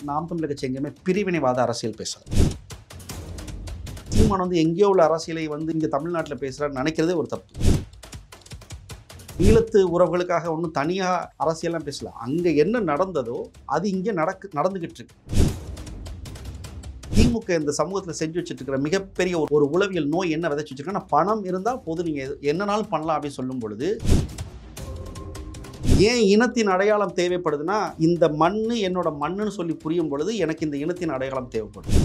நாம் தமிழர் கட்சி எங்கேயுமே பிரிவினைவாத அரசியல் பேசுறது. சீமான் எங்கேயோ உள்ள அரசியலை இங்கே தமிழ்நாட்டில் பேசுகிறான்னு நினைக்கிறதே ஒரு தப்பு. ஈழத்து உறவுகளுக்காக ஒன்றும் தனியாக அரசியல்லாம் பேசல. அங்கே என்ன நடந்ததோ அது இங்கே நடந்துகிட்டு இருக்கு. திமுக இந்த சமூகத்தில் செஞ்சு வச்சுட்டு இருக்கிற மிகப்பெரிய ஒரு உளவியல் நோய் என்ன விதைச்சு வச்சிருக்கா, பணம் இருந்தால் போது நீங்கள் என்னன்னாலும் பண்ணலாம் அப்படின்னு சொல்லும் பொழுது, ஏன் இனத்தின் அடையாளம் தேவைப்படுதுன்னா, இந்த மண்ணு என்னோட மண்ணுன்னு சொல்லி புரியும் பொழுது எனக்கு இந்த இனத்தின் அடையாளம் தேவைப்படுது.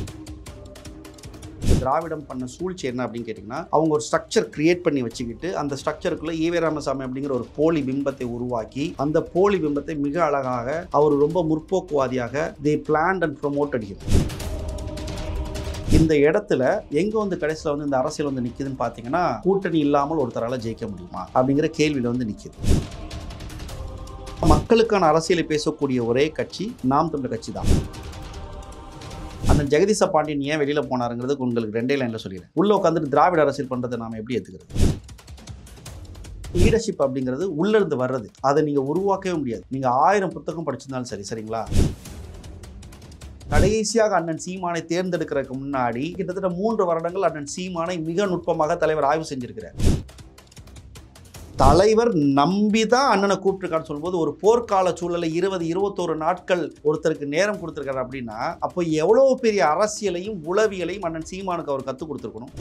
திராவிடம் பண்ண சூழ்ச்சி என்ன அப்படின்னு கேட்டிங்கன்னா, அவங்க ஒரு ஸ்ட்ரக்சர் கிரியேட் பண்ணி வச்சுக்கிட்டு அந்த ஸ்ட்ரக்சருக்குள்ள ஈவே ராமசாமி அப்படிங்கிற ஒரு போலி பிம்பத்தை உருவாக்கி அந்த போலி பிம்பத்தை மிக அழகாக அவர் ரொம்ப முற்போக்குவாதியாக they planned and promoted him. இந்த இடத்துல எங்க கடைசியில் இந்த அரசியல் நிக்குதுன்னு பார்த்தீங்கன்னா, கூட்டணி இல்லாமல் ஒருத்தரால ஜெயிக்க முடியுமா அப்படிங்கிற கேள்வியில் நிக்குது. மக்களுக்கான அரசியலை பேசக்கூடிய ஒரே கட்சி நாம் தமிழர் கட்சி தான். அந்த ஜெகதீச பாண்டியன் ஏன் வெளியில் போனாருங்கிறது உங்களுக்கு 2 லைனில் சொல்லிடுறேன். உள்ள உட்காந்துட்டு திராவிட அரசியல் பண்ணுறதை நாம் எப்படி ஏற்றுக்கிறது? லீடர்ஷிப் அப்படிங்கிறது உள்ளிருந்து வர்றது. அதை நீங்கள் உருவாக்கவே முடியாது. நீங்கள் 1000 புத்தகம் படிச்சிருந்தாலும் சரிங்களா? கடைசியாக அண்ணன் சீமானை தேர்ந்தெடுக்கிறதுக்கு முன்னாடி கிட்டத்தட்ட 3 வருடங்கள் அண்ணன் சீமானை மிக நுட்பமாக தலைவர் ஆய்வு செஞ்சிருக்கிறார். தலைவர் நம்பிதான் அண்ணனை கூப்பிட்டுருக்கான்னு சொல்லும்போது, ஒரு போர்க்கால சூழலை 20-21 நாட்கள் ஒருத்தருக்கு நேரம் கொடுத்துருக்காரு அப்படின்னா, அப்போ எவ்வளவு பெரிய அரசியலையும் உளவியலையும் அண்ணன் சீமானுக்கு அவர் கற்றுக் கொடுத்துருக்கணும்.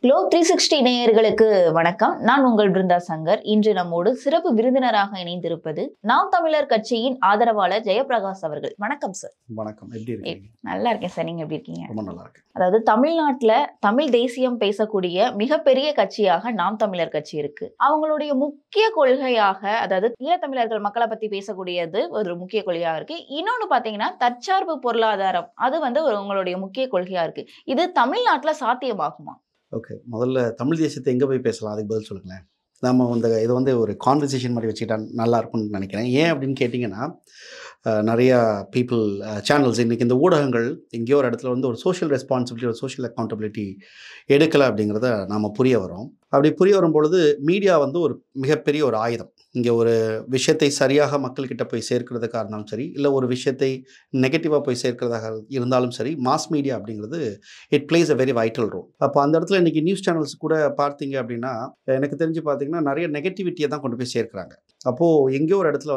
குளோப் 360 நேயர்களுக்கு வணக்கம். நான் உங்கள் பிருந்தா சங்கர். இன்று நம்மோடு சிறப்பு விருந்தினராக இணைந்திருப்பது நாம் தமிழர் கட்சியின் ஆதரவாளர் ஜெயபிரகாஷ் அவர்கள். வணக்கம் சார். வணக்கம். எப்படி இருக்கீங்க? நல்லா இருக்கேன் சார். நீங்க எப்படி இருக்கீங்க? ரொம்ப நல்லா இருக்கேன். அதாவது தமிழ்நாட்டுல தமிழ் தேசியம் பேசக்கூடிய மிகப்பெரிய கட்சியாக நாம் தமிழர் கட்சி இருக்கு. அவங்களுடைய முக்கிய கொள்கையாக, அதாவது ஈழத்தமிழர்கள் மக்களை பத்தி பேசக்கூடியது ஒரு முக்கிய கொள்கையா இருக்கு. இன்னொன்னு பாத்தீங்கன்னா தற்சார்பு பொருளாதாரம், அது உங்களுடைய முக்கிய கொள்கையா இருக்கு. இது தமிழ்நாட்டுல சாத்தியமாகுமா? ஓகே, முதல்ல தமிழ் தேசியத்தை எங்கே போய் பேசலாம் அதுக்கு பதில் சொல்லுங்களேன். நம்ம இதை ஒரு கான்வர்சேஷன் மாதிரி வச்சுக்கிட்டா நல்லா இருக்கும்னு நினைக்கிறேன். ஏன் அப்படின்னு கேட்டிங்கன்னா, நிறையா பீப்புள் சேனல்ஸ் இன்றைக்கி இந்த ஊடகங்கள் எங்கேயோ ஒரு இடத்துல ஒரு சோஷியல் ரெஸ்பான்சிபிலிட்டி, ஒரு சோஷியல் அக்கௌண்டபிலிட்டி எடுக்கலை அப்படிங்கிறத நாம் புரிய வரோம். அப்படி புரிய வரும்பொழுது மீடியா ஒரு மிகப்பெரிய ஒரு ஆயுதம். இங்கே ஒரு விஷயத்தை சரியாக மக்கள்கிட்ட போய் சேர்க்கிறதுக்காக இருந்தாலும் சரி, இல்லை ஒரு விஷயத்தை நெகட்டிவாக போய் சேர்க்கிறதாக இருந்தாலும் சரி, மாஸ் மீடியா அப்படிங்கிறது it plays a very vital role. அப்போ அந்த இடத்துல இன்றைக்கி நியூஸ் சேனல்ஸ் கூட பார்த்தீங்க அப்படின்னா, எனக்கு தெரிஞ்சு பார்த்தீங்கன்னா நிறைய நெகட்டிவிட்டியை தான் கொண்டு போய் சேர்க்குறாங்க. அப்போது எங்கேயோ ஒரு இடத்துல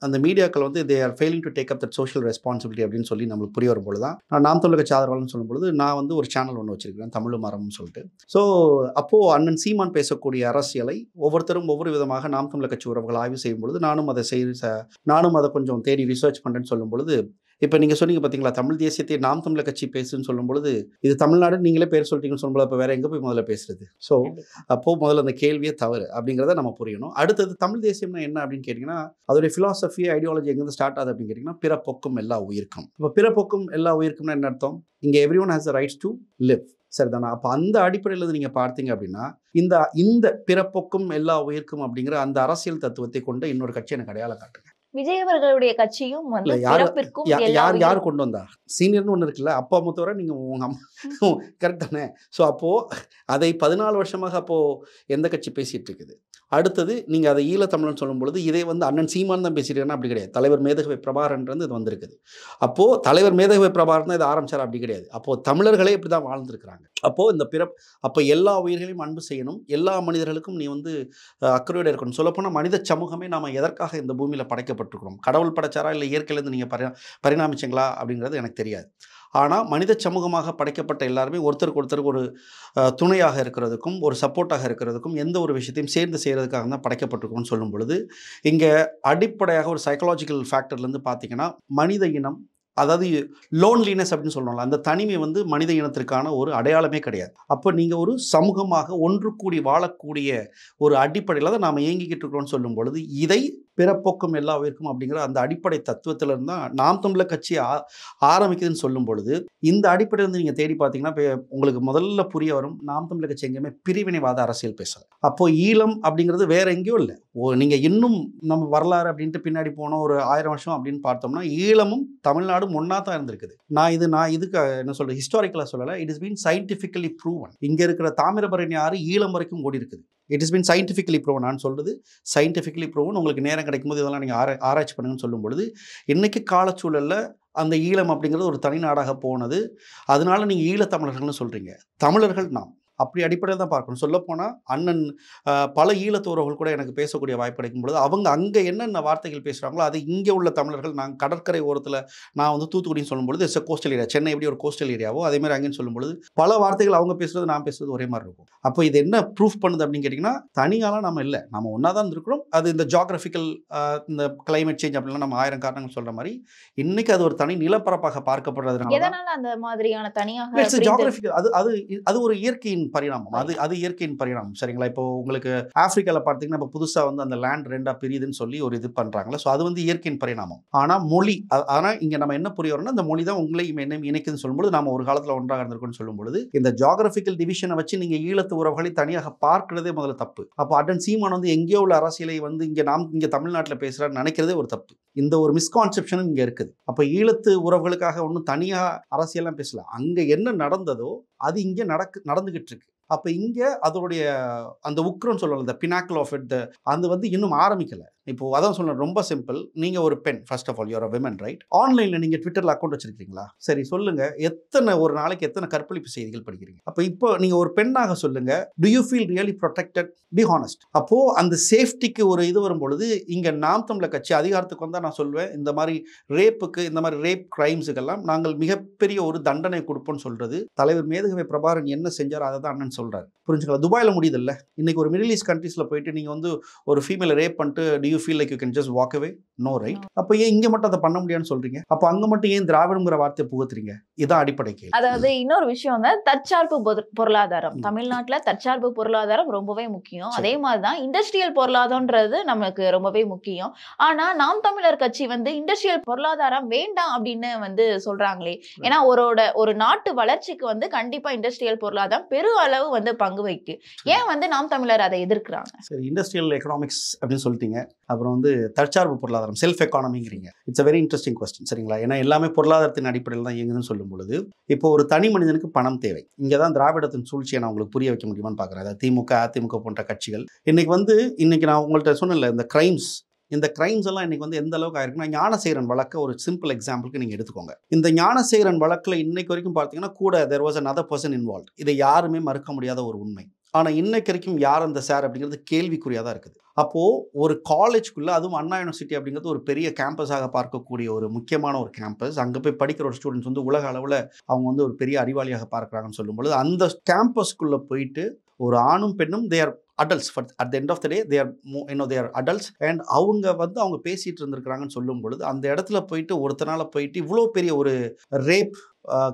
அந்த மீடியாக்கள் they are failing to take up that social responsibility அப்படின்னு சொல்லி நம்மளுக்கு புரிய வரும்போது தான் நான் நாம் தமிழர் கட்சி ஆதரவாளர்னு சொல்லும்பொழுது நான் ஒரு சேனல் ஒன்று வச்சிருக்கிறேன், தமிழ் மரம்னு சொல்லிட்டு. ஸோ அப்போது அண்ணன் சீமான் பேசக்கூடிய அரசியலை ஒவ்வொருத்தரும் ஒவ்வொரு விதமாக நாம் தமிழர் கட்சி உறவுகள் ஆய்வு செய்யும் பொழுது நானும் அதை கொஞ்சம் தேடி ரிசர்ச் பண்ணுறேன்னு சொல்லும் பொழுது, இப்போ நீங்கள் சொன்னீங்க பார்த்தீங்களா, தமிழ் தேசியத்தை நாம் தமிழர் கட்சி பேசுன்னு சொல்லும் பொழுது, இது தமிழ்நாடு நீங்களே பேர் சொல்லிட்டீங்கன்னு சொல்லும்போது அப்போ வேறு எங்கே போய் முதல்ல பேசுறது? ஸோ அப்போது முதல்ல அந்த கேள்வியே தவறு அப்படிங்கிறத நம்ம புரியணும். அடுத்தது தமிழ் தேசியம்னா என்ன அப்படின்னு கேட்டிங்கன்னா, அதோடைய ஃபிலாசபி ஐடியாலஜி எங்கேருந்து ஸ்டார்ட் ஆகுது அப்படின்னு கேட்டிங்கன்னா, பிறப்பொக்கும் எல்லா உயிர்க்கும். இப்போ பிறப்பொக்கும் எல்லா உயிர்க்கும்னா என்ன அர்த்தம்? இங்கே every one has the rights to live, சரிதானா? அப்போ அந்த அடிப்படையில் நீங்கள் பார்த்தீங்க அப்படின்னா, இந்த பிறப்பொக்கும் எல்லா உயிர்க்கும் அப்படிங்கிற அந்த அரசியல் தத்துவத்தை கொண்டு இன்னொரு கட்சி எனக்கு அடையாளம் காட்டுங்க. விஜய் அவர்களுடைய கட்சியும் யார் கொண்டு வந்தா? சீனியர்னு ஒன்று இருக்குல்ல, அப்பா மூத்தவரை நீங்கள் உங்கள் அம்மா கரெக்ட் தானே? ஸோ அப்போது அதை 14 வருஷமாக அப்போது எந்த கட்சி பேசிகிட்டு இருக்குது? அடுத்தது நீங்கள் அதை ஈழத்தமிழன் சொல்லும் பொழுது இதை அண்ணன் சீமான் தான் பேசியிருக்கேன்னா அப்படி கிடையாது. தலைவர் மேதகவை பிரபாகரன்றது இது வந்திருக்குது. அப்போது தலைவர் மேதகவை பிரபாகரன் தான் இதை ஆரம்பிச்சார், அப்படி கிடையாது. அப்போது தமிழர்களே இப்படி தான் வாழ்ந்துருக்கிறாங்க. அப்போது அப்போ எல்லா உயிர்களையும் அன்பு செய்யணும், எல்லா மனிதர்களுக்கும் நீ அக்கறையோடு இருக்கணும். சொல்லப்போனால் மனித சமூகமே நாம் எதற்காக இந்த பூமியில் படைக்கப்பட்டிருக்கிறோம்? கடவுள் படைச்சாரா இல்லை இயற்கையிலேருந்து நீங்கள் பரிணாமிச்சிங்களா அப்படிங்கிறது எனக்கு தெரியாது. ஆனால் மனித சமூகமாக படைக்கப்பட்ட எல்லாருமே ஒருத்தருக்கு ஒரு துணையாக இருக்கிறதுக்கும் ஒரு சப்போர்ட்டாக இருக்கிறதுக்கும் எந்த ஒரு விஷயத்தையும் சேர்ந்து செய்கிறதுக்காக தான் படைக்கப்பட்டிருக்கோம்னு சொல்லும் பொழுது, இங்கே அடிப்படையாக ஒரு சைக்கலாஜிக்கல் ஃபேக்டர்லேருந்து பார்த்தீங்கன்னா, மனித இனம், அதாவது லோன்லினஸ் அப்படின்னு சொல்கிறோம்ல, அந்த தனிமை மனித இனத்திற்கான ஒரு அடையாளமே கிடையாது. அப்போ நீங்கள் ஒரு சமூகமாக ஒன்று கூடி வாழக்கூடிய ஒரு அடிப்படையில் தான் நாம் இயங்கிக்கிட்டு இருக்கிறோம்னு சொல்லும் பொழுது, இதை பிறப்போக்கும் எல்லா உயிருக்கும் அப்படிங்கிற அந்த அடிப்படை தத்துவத்தில் இருந்தால் நாம் தமிழர் கட்சி ஆரம்பிக்குதுன்னு சொல்லும் பொழுது இந்த அடிப்படையில் வந்து நீங்கள் தேடி பார்த்தீங்கன்னா இப்போ உங்களுக்கு முதல்ல புரிய வரும் நாம் தமிழர் கட்சி எங்கேயுமே பிரிவினைவாத அரசியல் பேசலை. அப்போ ஈழம் அப்படிங்கிறது வேற எங்கேயும் இல்லை. நீங்கள் இன்னும் நம்ம வரலாறு அப்படின்ட்டு பின்னாடி போனோம் ஒரு 1000 வருஷம் அப்படின்னு பார்த்தோம்னா ஈழமும் தமிழ்நாடும் ஒன்றா தான் இருந்திருக்குது. நான் இதுக்கு என்ன சொல்கிறேன், ஹிஸ்டாரிக்கலாக சொல்லலை, it is been scientifically proven. இங்கே இருக்கிற தாமிரபரணி ஆறு ஈழம் வரைக்கும் ஓடி இருக்குது. It is been scientifically proven. நான் சொல்கிறது சயின்டிஃபிக்கலி ப்ரூவன். உங்களுக்கு நேரம் கிடைக்கும் போது இதெல்லாம் நீங்கள் ஆராய்ச்சி பண்ணுங்கன்னு சொல்லும் பொழுது இன்றைக்கி காலச்சூழலில் அந்த ஈழம் அப்படிங்கிறது ஒரு தனி நாடாக போனது. அதனால நீங்கள் ஈழத்தமிழர்கள்னு சொல்கிறீங்க. தமிழர்கள் நாம் அப்படி அடிப்படையில் தான் பார்க்கணும். சொல்லப்போனால் அண்ணன் பல ஈழத்தோரர்கள் கூட எனக்கு பேசக்கூடிய வாய்ப்பு கிடைக்கும் பொழுது அவங்க அங்கே என்னென்ன வார்த்தைகள் பேசுகிறாங்களோ அது இங்கே உள்ள தமிழர்கள் நாங்கள் கடற்கரை ஓரத்தில் நான் வந்து தூத்துக்குடின்னு சொல்லும்பொழுது இட்ஸ் கோஸ்டல் ஏரியா, சென்னை எப்படி ஒரு கோஸ்டல் ஏரியாவோ அதேமாதிரி அங்கேன்னு சொல்லும்பொழுது பல வார்த்தைகள் அவங்க பேசுகிறது நான் பேசுகிறது ஒரே மாதிரி இருக்கும். அப்போ இது என்ன ப்ரூஃப் பண்ணுது அப்படின்னு கேட்டிங்கன்னா தனியாலாம் நம்ம இல்லை, நம்ம ஒன்றா தான் இருக்கிறோம். அது இந்த ஜியாகிரபிக்கல் இந்த கிளைமேட் சேஞ்ச் அப்படிலாம் நம்ம 1000 காரணங்கள் சொல்கிற மாதிரி இன்றைக்கி அது ஒரு தனி நிலப்பரப்பாக பார்க்கப்படுறதுனால அந்த மாதிரியான தனியாக ஜியாகிரபிக்கல் அது ஒரு இயற்கையின் பரிணாமம். அது இயற்கையின் பரிணாமம். சரிங்களா? இப்போ உங்களுக்கு ஆப்பிரிக்காவில் பார்த்தீங்கன்னா இப்போ புதுசாக வந்து அந்த லேண்ட் 2ஆக பிரியுதுன்னு சொல்லி ஒரு இது பண்ணுறாங்களா. ஸோ அது வந்து இயற்கையின் பரிணாமம். ஆனால் மொழி, ஆனால் இங்கே நம்ம என்ன புரிய வரோம்னா அந்த மொழி தான் உங்களையும் என்ன இணைக்குதுன்னு சொல்லும்போது நம்ம ஒரு காலத்தில் ஒன்றாக இருந்திருக்குன்னு சொல்லும்பொழுது இந்த ஜியாகிரபிக்கல் டிவிஷனை வச்சு நீங்கள் ஈழத்து உறவுகளை தனியாக பார்க்கிறதே முதல்ல தப்பு. அப்போ அண்ணன் சீமான் வந்து எங்கேயோ உள்ள அரசியலை வந்து இங்கே தமிழ்நாட்டில் பேசுகிறான்னு நினைக்கிறதே ஒரு தப்பு. இந்த ஒரு மிஸ்கான்செப்ஷனும் இங்கே இருக்குது. அப்போ ஈழத்து உறவுகளுக்காக ஒன்றும் தனியாக அரசியலாம் பேசல. அங்கே என்ன நடந்ததோ அது இங்கே நடந்துகிட்டு இருக்கு. அப்போ இங்கே அதோடைய அந்த உக்ரம்னு சொல்லலாம், இந்த பினாக்கிள் ஆஃப் இட் அது வந்து இன்னும் ஆரம்பிக்கலை. இப்போ அதான் சொல்றேன், ரொம்ப சிம்பிள். நீங்கள் ஒரு பெண், first of all you're a women, right? ஆன்லைனில் நீங்கள் ட்விட்டரில் அக்கௌண்ட் வச்சிருக்கீங்களா? சரி, சொல்லுங்கள், ஒரு நாளைக்கு எத்தனை கற்பழிப்பு செய்திகள் படிக்கிறீங்க? அப்போ இப்போ நீங்கள் ஒரு பெண்ணாக சொல்லுங்கள், to you feel really protected? Be honest. அப்போது அந்த சேஃப்டிக்கு ஒரு இது வரும்பொழுது இங்கே நாம் தமிழர் கட்சி அதிகாரத்துக்கு வந்தால் நான் சொல்வேன் இந்த மாதிரி ரேப்புக்கு, இந்த மாதிரி ரேப் கிரைம்ஸுக்கெல்லாம் நாங்கள் மிகப்பெரிய ஒரு தண்டனை கொடுப்போம்னு சொல்கிறது தலைவர் மேதகவி பிரபாகரன் என்ன செஞ்சார் அதை தான் அண்ணன் சொல்கிறார். புரிஞ்சுக்கலாம்? துபாயில் முடியுதில்ல. இன்றைக்கி ஒரு மிடில் ஈஸ்ட் கண்ட்ரீஸில் போயிட்டு நீங்கள் வந்து ஒரு ஃபீமேலை ரேப் பண்ணிட்டு do you feel like you can just walk away? No, right? அப்போ ஏன் இங்கே மட்டும் அதை பண்ண முடியாதுன்னு சொல்கிறீங்க? அப்போ அங்கே மட்டும் ஏன் திராவிடங்கிற வார்த்தையை புகுத்துறீங்க? இதான் அடிப்படை கேள்வி. அதாவது இன்னொரு விஷயம் வந்து தற்சார்பு பொருளாதாரம். தமிழ்நாட்டில் தற்சார்பு பொருளாதாரம் ரொம்பவே முக்கியம். அதே மாதிரிதான் இண்டஸ்ட்ரியல் பொருளாதாரம்ன்றது நமக்கு ரொம்பவே முக்கியம். ஆனா நாம் தமிழர் கட்சி வந்து இண்டஸ்ட்ரியல் பொருளாதாரம் வேண்டாம் அப்படின்னு வந்து சொல்றாங்களே. ஏன்னா ஒரு நாட்டு வளர்ச்சிக்கு வந்து கண்டிப்பா இண்டஸ்ட்ரியல் பொருளாதாரம் பெரு அளவு வந்து பங்கு வைக்கு. ஏன் வந்து நாம் தமிழர் அதை எதிர்க்கிறாங்க? சரி, இண்டஸ்ட்ரியல் எக்கனாமிக்ஸ் அப்படின்னு சொல்லிட்டீங்க. அப்புறம் வந்து தற்சார்பு பொருளாதாரம், செல்ஃப் எக்கானமிங்கிறீங்க. It's a very interesting question. சரிங்களா? ஏன்னா எல்லாமே பொருளாதாரத்தின் அடிப்படையில் தான் இயங்குதுன்னு சொல்லும் பொழுது இப்போ ஒரு தனி மனிதனுக்கு பணம் தேவை. இங்கே தான் திராவிடத்தின் சூழ்ச்சியை நான் உங்களுக்கு புரிய வைக்க முடியுமான்னு பார்க்குறேன். அதாவது திமுக, அதிமுக போன்ற கட்சிகள் இன்னைக்கு நான் உங்கள்கிட்ட சொன்னல இந்த கிரைம்ஸ் எல்லாம் இன்னைக்கு வந்து எந்த அளவுக்கு ஆயிருக்குன்னா, ஞானசேகரன் வழக்க ஒரு சிம்பிள் எக்ஸாம்பிளுக்கு நீங்கள் எடுத்துக்கோங்க. இந்த ஞானசேகரன் வழக்கில் இன்னைக்கு வரைக்கும் பார்த்தீங்கன்னா கூட there was another person involved. இதை யாருமே மறுக்க முடியாத ஒரு உண்மை. ஆனால் இன்னைக்கு வரைக்கும் யார் அந்த சார் அப்படிங்கிறது கேள்விக்குறியாக தான் இருக்குது. அப்போது ஒரு காலேஜ்குள்ளே, அதுவும் அண்ணா யூனிவர்சிட்டி அப்படிங்கிறது ஒரு பெரிய கேம்பஸாக பார்க்கக்கூடிய ஒரு முக்கியமான ஒரு கேம்பஸ். அங்கே போய் படிக்கிற ஒரு ஸ்டூடெண்ட்ஸ் வந்து உலக அளவில் அவங்க வந்து ஒரு பெரிய அறிவாளியாக பார்க்குறாங்கன்னு சொல்லும்பொழுது அந்த கேம்பஸ்குள்ளே போயிட்டு ஒரு ஆணும் பெண்ணும் தேர் adults at the end of the day they are adults and அவங்க பேசிட்டு இருந்திருக்காங்கன்னு சொல்லும் பொழுது அந்த இடத்துல போயிட்டு ஒருத்தனால போயிட்டு இவ்வளோ பெரிய ஒரு ரேப்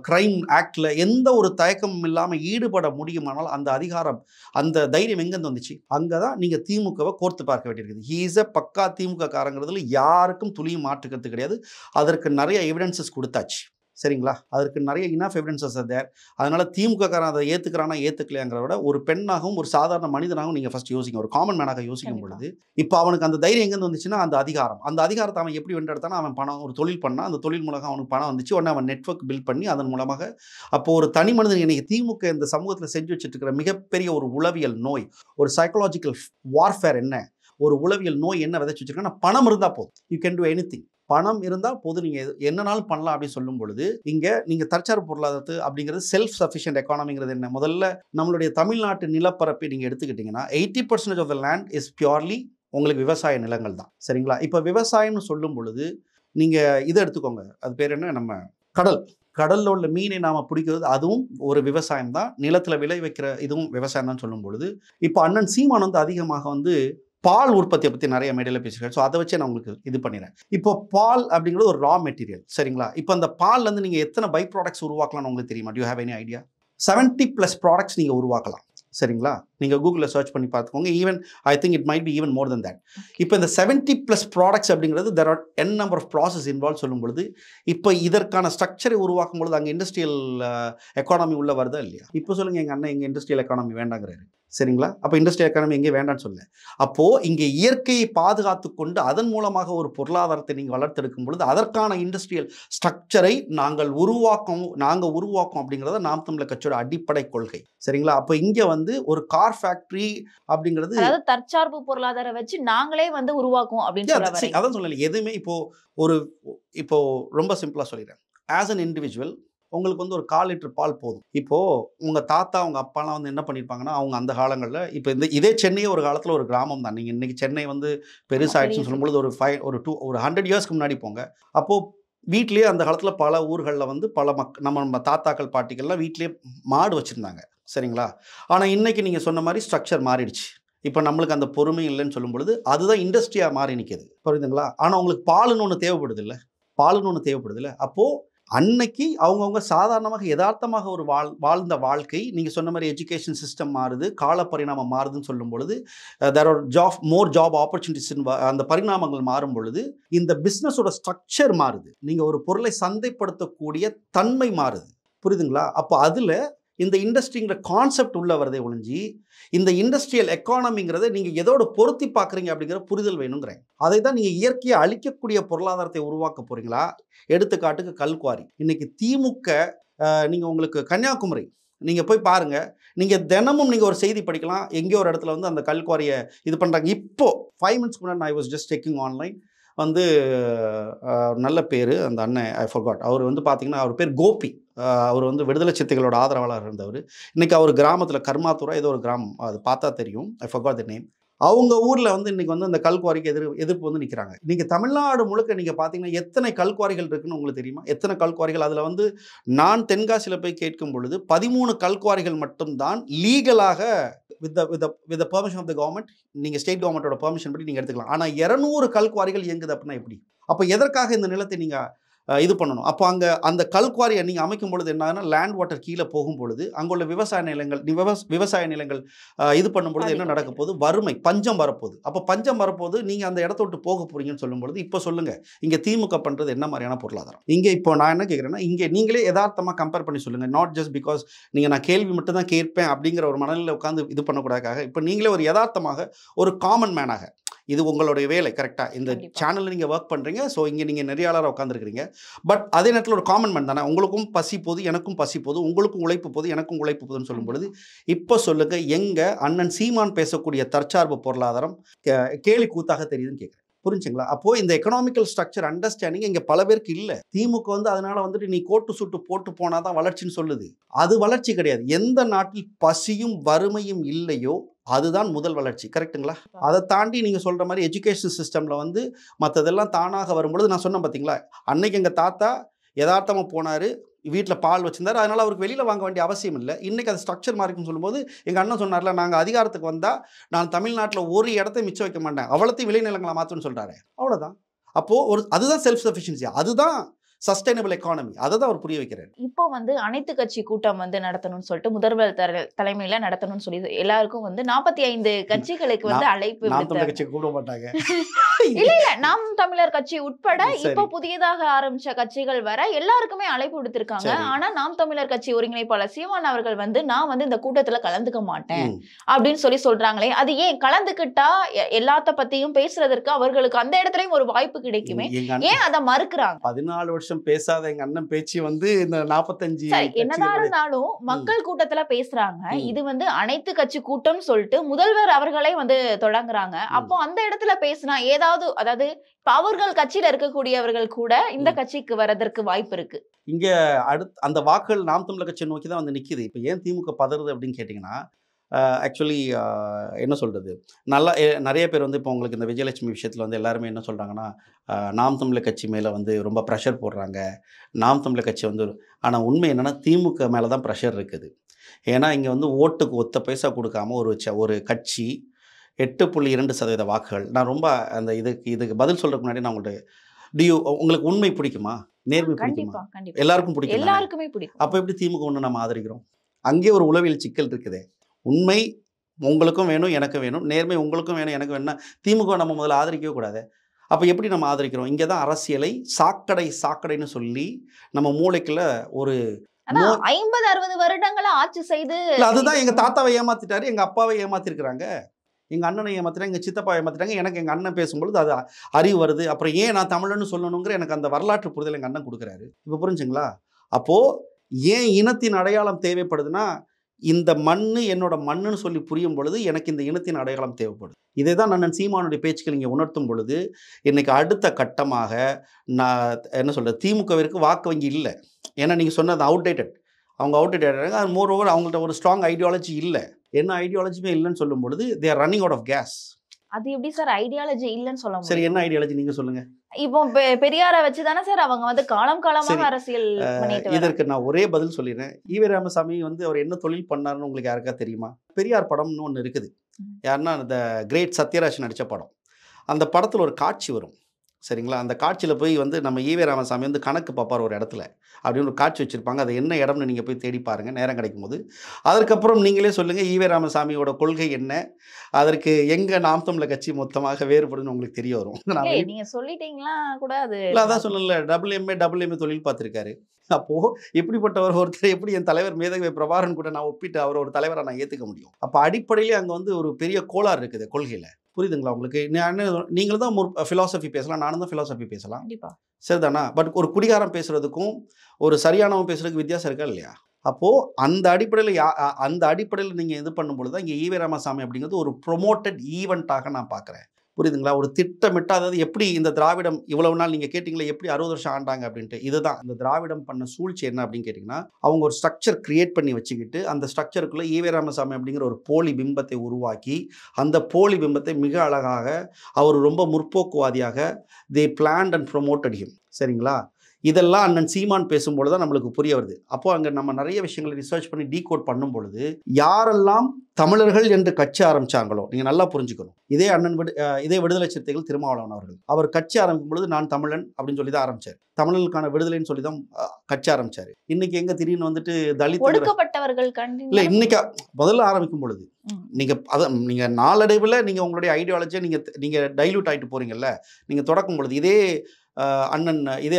கிரைம் ஆக்டில் எந்த ஒரு தயக்கமும் இல்லாமல் ஈடுபட முடியுமானால் அந்த அதிகாரம், அந்த தைரியம் எங்கேருந்து வந்துச்சு? அங்கே தான் நீங்கள் திமுகவை கோர்த்து பார்க்க வேண்டியிருக்குது. ஹீ இஸ் அ பக்கா திமுக காரங்கிறதுல யாருக்கும் துளியும் மாற்றுக்கிறது கிடையாது. அதற்கு நிறைய எவிடன்சஸ் கொடுத்தாச்சு. சரிங்களா? அதற்கு நிறைய இனஃப் எவிடன்சஸ் தேர். அதனால் திமுக காரன் அதை ஏற்றுக்கிறானா ஏற்றுக்கலையாங்கிறத விட ஒரு பெண்ணாகவும் ஒரு சாதாரண மனிதனாகவும் நீங்கள் ஃபஸ்ட் யோசிங்க, ஒரு காமன் மேனாக யோசிக்கும் பொழுது இப்போ அவனுக்கு அந்த தைரியம் எங்கேருந்து வந்துச்சுன்னா அந்த அதிகாரத்தை அவன் எப்படி வென்றெடுத்தானா, அவன் பணம் ஒரு தொழில் பண்ணால் அந்த தொழில் மூலமாக அவனுக்கு பணம் வந்துச்சு. உடனே அவன் நெட்வொர்க் பில்ட் பண்ணி அதன் மூலமாக அப்போ ஒரு தனி மனிதன் இன்னைக்கு திமுக இந்த சமூகத்தில் செஞ்சு வச்சுட்டு இருக்கிற மிகப்பெரிய ஒரு உளவியல் நோய், ஒரு சைக்கலாஜிக்கல் வார்ஃபேர் என்ன, ஒரு உளவியல் நோய் என்ன விதைச்சு வச்சிருக்கேன்னா, பணம் இருந்தால் போதும், யூ கேன் டூ எனிதிங். பணம் இருந்தால் போது, நீங்கள் என்னன்னாலும் பண்ணலாம் அப்படின்னு சொல்லும் பொழுது இங்கே நீங்கள் தற்சார்பு பொருளாதாரத்து அப்படிங்கிறது செல்ஃப் சஃபிஷியன்ட் எக்கானமிங்கிறது என்ன? முதல்ல நம்மளுடைய தமிழ்நாட்டு நிலப்பரப்பை நீங்கள் எடுத்துக்கிட்டிங்கன்னா 80% of the land is purely உங்களுக்கு விவசாய நிலங்கள் தான். சரிங்களா? இப்போ விவசாயம்னு சொல்லும் பொழுது நீங்கள் இதை எடுத்துக்கோங்க, அது பேர் என்ன, நம்ம கடலில் உள்ள மீனை நாம் பிடிக்கிறது அதுவும் ஒரு விவசாயம் தான். நிலத்தில் விளை வைக்கிற இதுவும் விவசாயம் தான் சொல்லும் பொழுது இப்போ அண்ணன் சீமான் வந்து அதிகமாக வந்து பால் உற்பத்தியை பற்றி நிறைய மேடையில் பேசுகிறேன். ஸோ அதை வச்சு நான் உங்களுக்கு இது பண்ணிடுறேன். இப்போ பால் அப்படிங்கிறது ஒரு ரா மெட்டீரியல். சரிங்களா? இப்போ அந்த பால்லேருந்து நீங்கள் எத்தனை பை ப்ராடக்ட்ஸ் உருவாக்கலாம்னு உங்களுக்கு தெரியுமா? Do you have any idea? 70+ products நீங்கள் உருவாக்கலாம். சரிங்களா? நீங்கள் கூகுளில் சர்ச் பண்ணி பார்த்துக்கோங்க. Even I think it might be even more then that. இப்போ இந்த 70+ ப்ராடக்ட்ஸ் அப்படிங்கிறது there are n number of process involve சொல்லும் பொழுது இப்போ இதற்கான ஸ்ட்ரக்சரை உருவாக்கும் பொழுது அங்கே இண்டஸ்ட்ரியல் எக்கானமி உள்ள வருதா இல்லையா? இப்போ சொல்லுங்கள், எங்கள் அண்ணன் எங்கள் இண்டஸ்ட்ரியல் எக்கானமி வேண்டாங்கிறாரு. சரிங்களா? அப்போ இண்டஸ்ட்ரியல் எக்கானமி எங்கே வேண்டான்னு சொல்ல. அப்போது இங்கே இயற்கையை பாதுகாத்து கொண்டு அதன் மூலமாக ஒரு பொருளாதாரத்தை நீங்கள் வளர்த்தெடுக்கும் பொழுது அதற்கான இண்டஸ்ட்ரியல் ஸ்ட்ரக்சரை நாங்கள் உருவாக்கும் அப்படிங்கிறத நாம் தமிழர் கட்சியோட அடிப்படை கொள்கை. சரிங்களா? அப்போ இங்கே வந்து ஒரு கார் ஃபேக்ட்ரி அப்படிங்கிறது தற்சார்பு பொருளாதாரம் வச்சு நாங்களே வந்து உருவாக்கும் அப்படின்னு சொல்ல. அதான் சொல்லலை. எதுவுமே இப்போ ரொம்ப சிம்பிளாக சொல்லிடுறேன். ஆஸ் அன் இண்டிவிஜுவல் உங்களுக்கு வந்து ஒரு 1/4 லிட்டர் பால் போதும். இப்போது உங்கள் தாத்தா உங்கள் அப்பாலாம் வந்து என்ன பண்ணியிருப்பாங்கன்னா, அவங்க அந்த காலங்களில் இப்போ இதே சென்னையே ஒரு காலத்தில் ஒரு கிராமம் தான். நீங்கள் இன்றைக்கி சென்னை வந்து பெருசாகிடுச்சுன்னு சொல்லும்பொழுது ஒரு 100 இயர்ஸ்க்கு முன்னாடி போங்க. அப்போது வீட்லேயே அந்த காலத்தில் பல ஊர்களில் வந்து நம்ம தாத்தாக்கள் பாட்டிகள்லாம் வீட்லேயே மாடு வச்சுருந்தாங்க. சரிங்களா? ஆனால் இன்றைக்கி நீங்கள் சொன்ன மாதிரி ஸ்ட்ரக்சர் மாறிடுச்சு. இப்போ நம்மளுக்கு அந்த பொறுமை இல்லைன்னு சொல்லும் பொழுது அதுதான் இண்டஸ்ட்ரியாக மாறி நிற்கிது. புரியுதுங்களா? ஆனால் உங்களுக்கு பாலுன்னு ஒன்று தேவைப்படுது இல்லை. அப்போது அன்னைக்கு அவங்கவுங்க சாதாரணமாக யதார்த்தமாக ஒரு வாழ்ந்த வாழ்க்கை, நீங்கள் சொன்ன மாதிரி எஜுகேஷன் சிஸ்டம் மாறுது, கால பரிணாமம் மாறுதுன்னு சொல்லும் பொழுது there are more job opportunities. அந்த பரிணாமங்கள் மாறும் பொழுது இந்த பிஸ்னஸோட ஸ்ட்ரக்சர் மாறுது. நீங்கள் ஒரு பொருளை சந்தைப்படுத்தக்கூடிய தன்மை மாறுது. புரியுதுங்களா? அப்போ அதில் இந்த இண்டஸ்ட்ரிங்கிற கான்செப்ட் உள்ள வரதே ஒழிஞ்சி இந்த இண்டஸ்ட்ரியல் எக்கானமிங்கிறத நீங்கள் எதோட பொருத்தி பார்க்குறீங்க அப்படிங்கிற புரிதல் வேணுங்கிறேன். அதை தான் நீங்கள் இயற்கையை அழிக்கக்கூடிய பொருளாதாரத்தை உருவாக்க போகிறீங்களா? எடுத்துக்காட்டுக்கு கல்குவாரி. இன்னைக்கு திமுக நீங்கள் உங்களுக்கு கன்னியாகுமரி நீங்கள் போய் பாருங்கள், நீங்கள் தினமும் நீங்கள் ஒரு செய்தி படிக்கலாம். எங்கேயோ ஒரு இடத்துல வந்து அந்த கல்குவாரியை இது பண்ணுறாங்க. இப்போது 5 minutes முன்னாடி I was just checking online வந்து நல்ல பேர் அந்த அண்ணன், ஐ ஃபர்காட். அவர் வந்து பார்த்தீங்கன்னா அவர் பேர் கோபி. அவர் வந்து விடுதலை சிறுத்தைகளோட ஆதரவாளர் இருந்தவர். இன்றைக்கி அவர் கிராமத்தில் கர்மாத்துரா ஏதோ ஒரு கிராமம், அது பார்த்தா தெரியும், ஐ ஃபர்காட் த நேம். அவங்க ஊரில் வந்து இன்றைக்கி வந்து அந்த கல்குவாரிக்கு எதிர்ப்பு வந்து நிற்கிறாங்க. இன்றைக்கி தமிழ்நாடு முழுக்க நீங்கள் பார்த்தீங்கன்னா எத்தனை கல்குவாரிகள் இருக்குன்னு உங்களுக்கு தெரியுமா? எத்தனை கல்குவாரிகள்? அதில் வந்து நான் தென்காசியில் போய் கேட்கும் பொழுது 13 கல்குவாரிகள் மட்டும்தான் லீகலாக with permission of the government, நீங்கள் ஸ்டேட் கவர்மெண்ட்டோட பெர்மிஷன் படி நீங்கள் எடுத்துக்கலாம். ஆனால் 200 கல்குவாரிகள் இயங்குது அப்படின்னா எப்படி? அப்போ எதற்காக இந்த நிலத்தை நீங்கள் இது பண்ணணும்? அப்போ அங்கே அந்த கல்குவாரியை நீங்கள் அமைக்கும் பொழுது என்னன்னா, லேண்ட் வாட்டர் கீழே போகும் பொழுது அங்குள்ள விவசாய நிலங்கள் இது பண்ணும் பொழுது என்ன நடக்க போகுது? வறுமை, பஞ்சம் வரப்போகுது. அப்போ பஞ்சம் வரப்போகுது, நீங்கள் அந்த இடத்த விட்டு போக போகிறீங்கன்னு சொல்லும் பொழுது இப்போ சொல்லுங்கள், இங்கே திமுக பண்ணுறது என்ன மாதிரியான பொருளாதாரம்? இங்கே இப்போ நான் என்ன கேட்குறேன்னா, இங்கே நீங்களே யதார்த்தமாக கம்பேர் பண்ணி சொல்லுங்கள். நாட் ஜஸ்ட் பிகாஸ் நீங்கள் நான் கேள்வி மட்டும் தான் கேட்பேன் அப்படிங்கிற ஒரு மனநிலையில் உட்காந்து இது பண்ணக்கூடாதுக்காக இப்போ நீங்களே ஒரு யதார்த்தமாக ஒரு காமன் மேனாக, இது உங்களுடைய வேலை கரெக்டாக, இந்த சேனலில் நீங்கள் ஒர்க் பண்ணுறீங்க. ஸோ இங்கே நீங்கள் நெறியாளராக உட்காந்துருக்கிறீங்க. பட் அதே நேரத்தில் ஒரு காமன் மேன் தானே, உங்களுக்கும் பசி போது, எனக்கும் பசி போது, உங்களுக்கும் உழைப்பு போது, எனக்கும் உழைப்பு போதுன்னு சொல்லும் பொழுது இப்போ சொல்லுங்கள், எங்கள் அண்ணன் சீமான் பேசக்கூடிய தற்சார்பு பொருளாதாரம் கேலி கூத்தாக தெரியுதுன்னு கேட்குறேன். புரிஞ்சுங்களா? அப்போது இந்த எக்கனாமிக்கல் ஸ்ட்ரக்சர் அண்டர்ஸ்டாண்டிங் இங்கே பல பேருக்கு இல்லை. திமுக வந்து அதனால் வந்துட்டு நீ கோட்டு சுட்டு போட்டு போனால் தான் வளர்ச்சின்னு சொல்லுது. அது வளர்ச்சி கிடையாது. எந்த நாட்டில் பசியும் வறுமையும் இல்லையோ அதுதான் முதல் வளர்ச்சி. கரெக்டுங்களா? அதை தாண்டி நீங்கள் சொல்கிற மாதிரி எஜுகேஷன் சிஸ்டமில் வந்து மற்றதெல்லாம் தானாக வரும்பொழுது நான் சொன்னேன் பார்த்தீங்களா, அன்னைக்கு எங்கள் தாத்தா யதார்த்தமாக போனார், வீட்டில் பால் வச்சுருந்தார், அதனால் அவருக்கு வெளியில் வாங்க வேண்டிய அவசியம் இல்லை. இன்றைக்கி அது ஸ்ட்ரக்சர் மாறிக்குன்னு சொல்லும்போது எங்கள் அண்ணன் சொன்னார்ல, நாங்கள் அதிகாரத்துக்கு வந்தால் நான் தமிழ்நாட்டில் ஒரு இடத்த மிச்சம் வைக்க மாட்டேன், அவ்வளோத்தையும் விளைநிலங்களை மாற்றுன்னு சொல்கிறாரு. அவ்வளோதான். அப்போது அதுதான் செல்ஃப் சஃபிஷியன்சி, அதுதான் சஸ்டைனபிள் எக்கானமி. அதை தான் அவர் புரிய வைக்கிறார். இப்போ வந்து அனைத்து கட்சி கூட்டம் வந்து நடத்தணும்னு சொல்லிட்டு முதல்வர் தலைமையில நடத்தணும்னு சொல்லி எல்லாருக்கும் வந்து 45 கட்சிகளுக்கு வந்து அழைப்பு நாம் தமிழர் கட்சி கூப்பிட மாட்டாங்க. இல்ல நாம் தமிழர் கட்சி உட்பட இப்போ புதியதாக ஆரம்பிச்ச கட்சிகள் வர எல்லாருக்குமே அழைப்பு விடுத்திருக்காங்க. ஆனா நாம் தமிழர் கட்சி ஒருங்கிணைப்பாளர் சீமான் அவர்கள் வந்து நான் வந்து இந்த கூட்டத்துல கலந்துக்க மாட்டேன் அப்படின்னு சொல்றாங்களே, அது ஏன்? கலந்துக்கிட்டா எல்லாத்த பத்தியும் பேசுறதற்கு அவர்களுக்கு அந்த இடத்துலயும் ஒரு வாய்ப்பு கிடைக்குமே, ஏன் அதை மறுக்கிறாங்க? 14 வருஷம் பேசாத எங்க அண்ணன் பேச்சு வந்து இந்த 45 என்னதான் இருந்தாலும் மக்கள் கூட்டத்துல பேசுறாங்க. இது வந்து அனைத்து கட்சி கூட்டம் சொல்லிட்டு முதல்வர் அவர்களே வந்து தொடங்குறாங்க. அப்போ அந்த இடத்துல பேசினா ஏதாவது, அதாவது அவர்கள் கட்சியில இருக்கக்கூடியவர்கள் கூட இந்த கட்சிக்கு வரதற்கு வாய்ப்பு இருக்கு. இங்க அடுத்து அந்த வாக்குகள் நாம் தமிழர் கட்சியை நோக்கி தான் வந்து நிக்குது. இப்போ ஏன் திமுக பதறுது அப்படின்னு கேட்டிங்கன்னா, ஆக்சுவலி என்ன சொல்கிறது, நல்லா நிறைய பேர் வந்து இப்போ உங்களுக்கு இந்த விஜயலட்சுமி விஷயத்தில் வந்து எல்லாருமே என்ன சொல்கிறாங்கன்னா, நாம் தமிழர் கட்சி மேலே வந்து ரொம்ப ப்ரெஷர் போடுறாங்க, நாம் தமிழர் கட்சி வந்து. ஆனால் உண்மை என்னென்னா திமுக மேலே தான் ப்ரெஷர் இருக்குது. ஏன்னா இங்கே வந்து ஓட்டுக்கு ஒத்த பைசா கொடுக்காம ஒரு கட்சி 8.2% வாக்குகள். நான் ரொம்ப அந்த இதுக்கு பதில் சொல்கிறதுக்கு முன்னாடி நான் உங்கள்கிட்ட உங்களுக்கு உண்மை பிடிக்குமா, நேர்மை பிடிக்குமா? எல்லாருக்கும் பிடிக்கும், எல்லாருக்குமே பிடிக்கும். அப்போ எப்படி திமுக ஒன்று நம்ம ஆதரிக்கிறோம்? அங்கே ஒரு உளவியல் சிக்கல் இருக்குது. உண்மை உங்களுக்கும் வேணும், எனக்கும் வேணும். நேர்மை உங்களுக்கும் வேணும், எனக்கு வேணும்னா திமுக நம்ம முதல்ல ஆதரிக்கவே கூடாது. அப்போ எப்படி நம்ம ஆதரிக்கிறோம்? இங்கே தான் அரசியலை சாக்கடைன்னு சொல்லி நம்ம மூளைக்குள்ள ஒரு ஆனா 50-60 வருடங்களா ஆட்சி செய்து அதுதான் எங்க தாத்தாவை ஏமாத்திட்டாரு, எங்க அப்பாவை ஏமாத்திருக்கிறாங்க, எங்க அண்ணனை ஏமாத்திட்டாங்க, எங்க சித்தப்பாவை ஏமாத்திட்டாங்க. எனக்கு எங்க அண்ணன் பேசும்பொழுது அது அறிவு வருது. அப்புறம் ஏன் நான் தமிழன்னு சொல்லணுங்கிற எனக்கு அந்த வரலாற்று புரிதல் எங்க அண்ணன் கொடுக்குறாரு. இப்போ புரிஞ்சுங்களா? அப்போ ஏன் இனத்தின் அடையாளம் தேவைப்படுதுன்னா, இந்த மண்ணு என்னோட மண்ணுன்னு சொல்லி புரியும் பொழுது எனக்கு இந்த இனத்தின் அடையாளம் தேவைப்படுது. இதை தான் அண்ணன் சீமானுடைய பேச்சுக்கள் இங்கே உணர்த்தும் பொழுது இன்னைக்கு அடுத்த கட்டமாக நான் என்ன சொல்கிறது, திமுகவிற்கு வாக்கு வங்கி இல்லை. ஏன்னா நீங்கள் சொன்னது அவுடேட்டட், அவங்க அவுடேட்டட். அது மோர் ஓவர் அவங்கள்ட்ட ஒரு ஸ்ட்ராங் ஐடியாலஜி இல்லை. என்ன ஐடியாலஜியுமே இல்லைன்னு சொல்லும் பொழுது they are running out of gas. அது எப்படி சார் ஐடியாலஜி இல்லைன்னு சொல்ல சரி, முடியும்? என்ன ஐடியாலஜி நீங்க சொல்லுங்க. இப்போ பெரியாரை வச்சு தானே சார் அவங்க வந்து காலமாக அரசியல் பண்ணிட்டு வராங்க. இதற்கு நான் ஒரே பதில் சொல்லிடுறேன். ஈவே ராமசாமி வந்து அவர் என்ன தொழில் பண்ணாருன்னு உங்களுக்கு யாருக்கா தெரியுமா? பெரியார் படம்னு ஒன்று இருக்குது. யாருன்னா இந்த கிரேட் சத்யராஜ் நடித்த படம். அந்த படத்தில் ஒரு காட்சி வரும், சரிங்களா? அந்த காட்சியில் போய் வந்து நம்ம ஈவே ராமசாமி வந்து கணக்கு பார்ப்பார் ஒரு இடத்துல அப்படின்னு ஒரு காட்சி வச்சுருப்பாங்க. அது என்ன இடம்னு நீங்கள் போய் தேடி பாருங்கள் நேரம் கிடைக்கும் போது. அதற்கப்புறம் நீங்களே சொல்லுங்கள் ஈவே ராமசாமியோட கொள்கை என்ன, அதற்கு எங்கே நாம் தமிழர் கட்சி மொத்தமாக வேறுபடுன்னு உங்களுக்கு தெரிய வரும். நீங்கள் சொல்லிட்டீங்களா கூட அது இல்லை, அதான் சொல்லல, டபுள் எம்ஏ தொழில் பார்த்துருக்காரு. அப்போது இப்படிப்பட்டவர் ஒருத்தர் எப்படி என் தலைவர் மேதகவி பிரபாகரன் கூட நான் ஒப்பிட்டு அவர் ஒரு தலைவரை நான் ஏற்றுக்க முடியும்? அப்போ அடிப்படையிலே அங்கே வந்து ஒரு பெரிய கோளாறு இருக்குது கொள்கையில். புரியுதுங்களா உங்களுக்கு? நீங்களும் தான் ஃபிலாசபி பேசலாம், நானும் தான் ஃபிலாசபி பேசலாம், சரிதானா? பட் ஒரு குடிகாரம் பேசுறதுக்கும் ஒரு சரியானவன் பேசுறதுக்கு வித்தியாசம் இருக்கா இல்லையா? அப்போது அந்த அடிப்படையில் நீங்கள் இது பண்ணும்பொழுது தான் இங்கே ஈவே ராமசாமி அப்படிங்கிறது ஒரு ப்ரொமோட்டட் ஈவெண்ட்டாக நான் பார்க்குறேன். புரியுதுங்களா? ஒரு திட்டமிட்ட, அதாவது எப்படி இந்த திராவிடம் இவ்வளவு நாள் நீங்கள் கேட்டிங்களா எப்படி 60 வருஷம் ஆண்டாங்க அப்படின்ட்டு, இதுதான் இந்த திராவிடம் பண்ண சூழ்ச்சி. என்ன அப்படின்னு கேட்டிங்கன்னா, அவங்க ஒரு ஸ்ட்ரக்சர் கிரியேட் பண்ணி வச்சுக்கிட்டு அந்த ஸ்ட்ரக்சருக்குள்ளே ஈவே ராமசாமி அப்படிங்கிற ஒரு போலி பிம்பத்தை உருவாக்கி அந்த போலி பிம்பத்தை மிக அழகாக அவர் ரொம்ப முற்போக்குவாதியாக தே பிளான்ட் அண்ட் ப்ரொமோட்டட் ஹிம். சரிங்களா? இதெல்லாம் அண்ணன் சீமான் பேசும்பொழுது தான் நம்மளுக்கு புரிய வருது. அப்போ அங்கே நம்ம நிறைய விஷயங்களை ரிசர்ச் பண்ணி டீகோட் பண்ணும் பொழுது யாரெல்லாம் தமிழர்கள் என்று கட்சி ஆரம்பிச்சாங்களோ, நீங்கள் நல்லா புரிஞ்சுக்கணும். இதே விடுதலை சிறுத்தைகள் திருமாவளவன் அவர்கள், அவர் கட்சி ஆரம்பிக்கும் பொழுது நான் தமிழன் அப்படின்னு சொல்லி தான் ஆரம்பிச்சார். தமிழர்களுக்கான விடுதலைன்னு சொல்லி தான் கட்சி ஆரம்பிச்சாரு. இன்னைக்கு எங்க திடீர்னு வந்துட்டு தலித் ஒடுக்கப்பட்டவர்கள் இல்லை, இன்னைக்கு முதல்ல ஆரம்பிக்கும் பொழுது நீங்க நாளடைவில் நீங்க உங்களுடைய ஐடியாலஜியை நீங்க டைல்யூட் ஆகிட்டு போறீங்கல்ல. நீங்க தொடக்கும் பொழுது இதே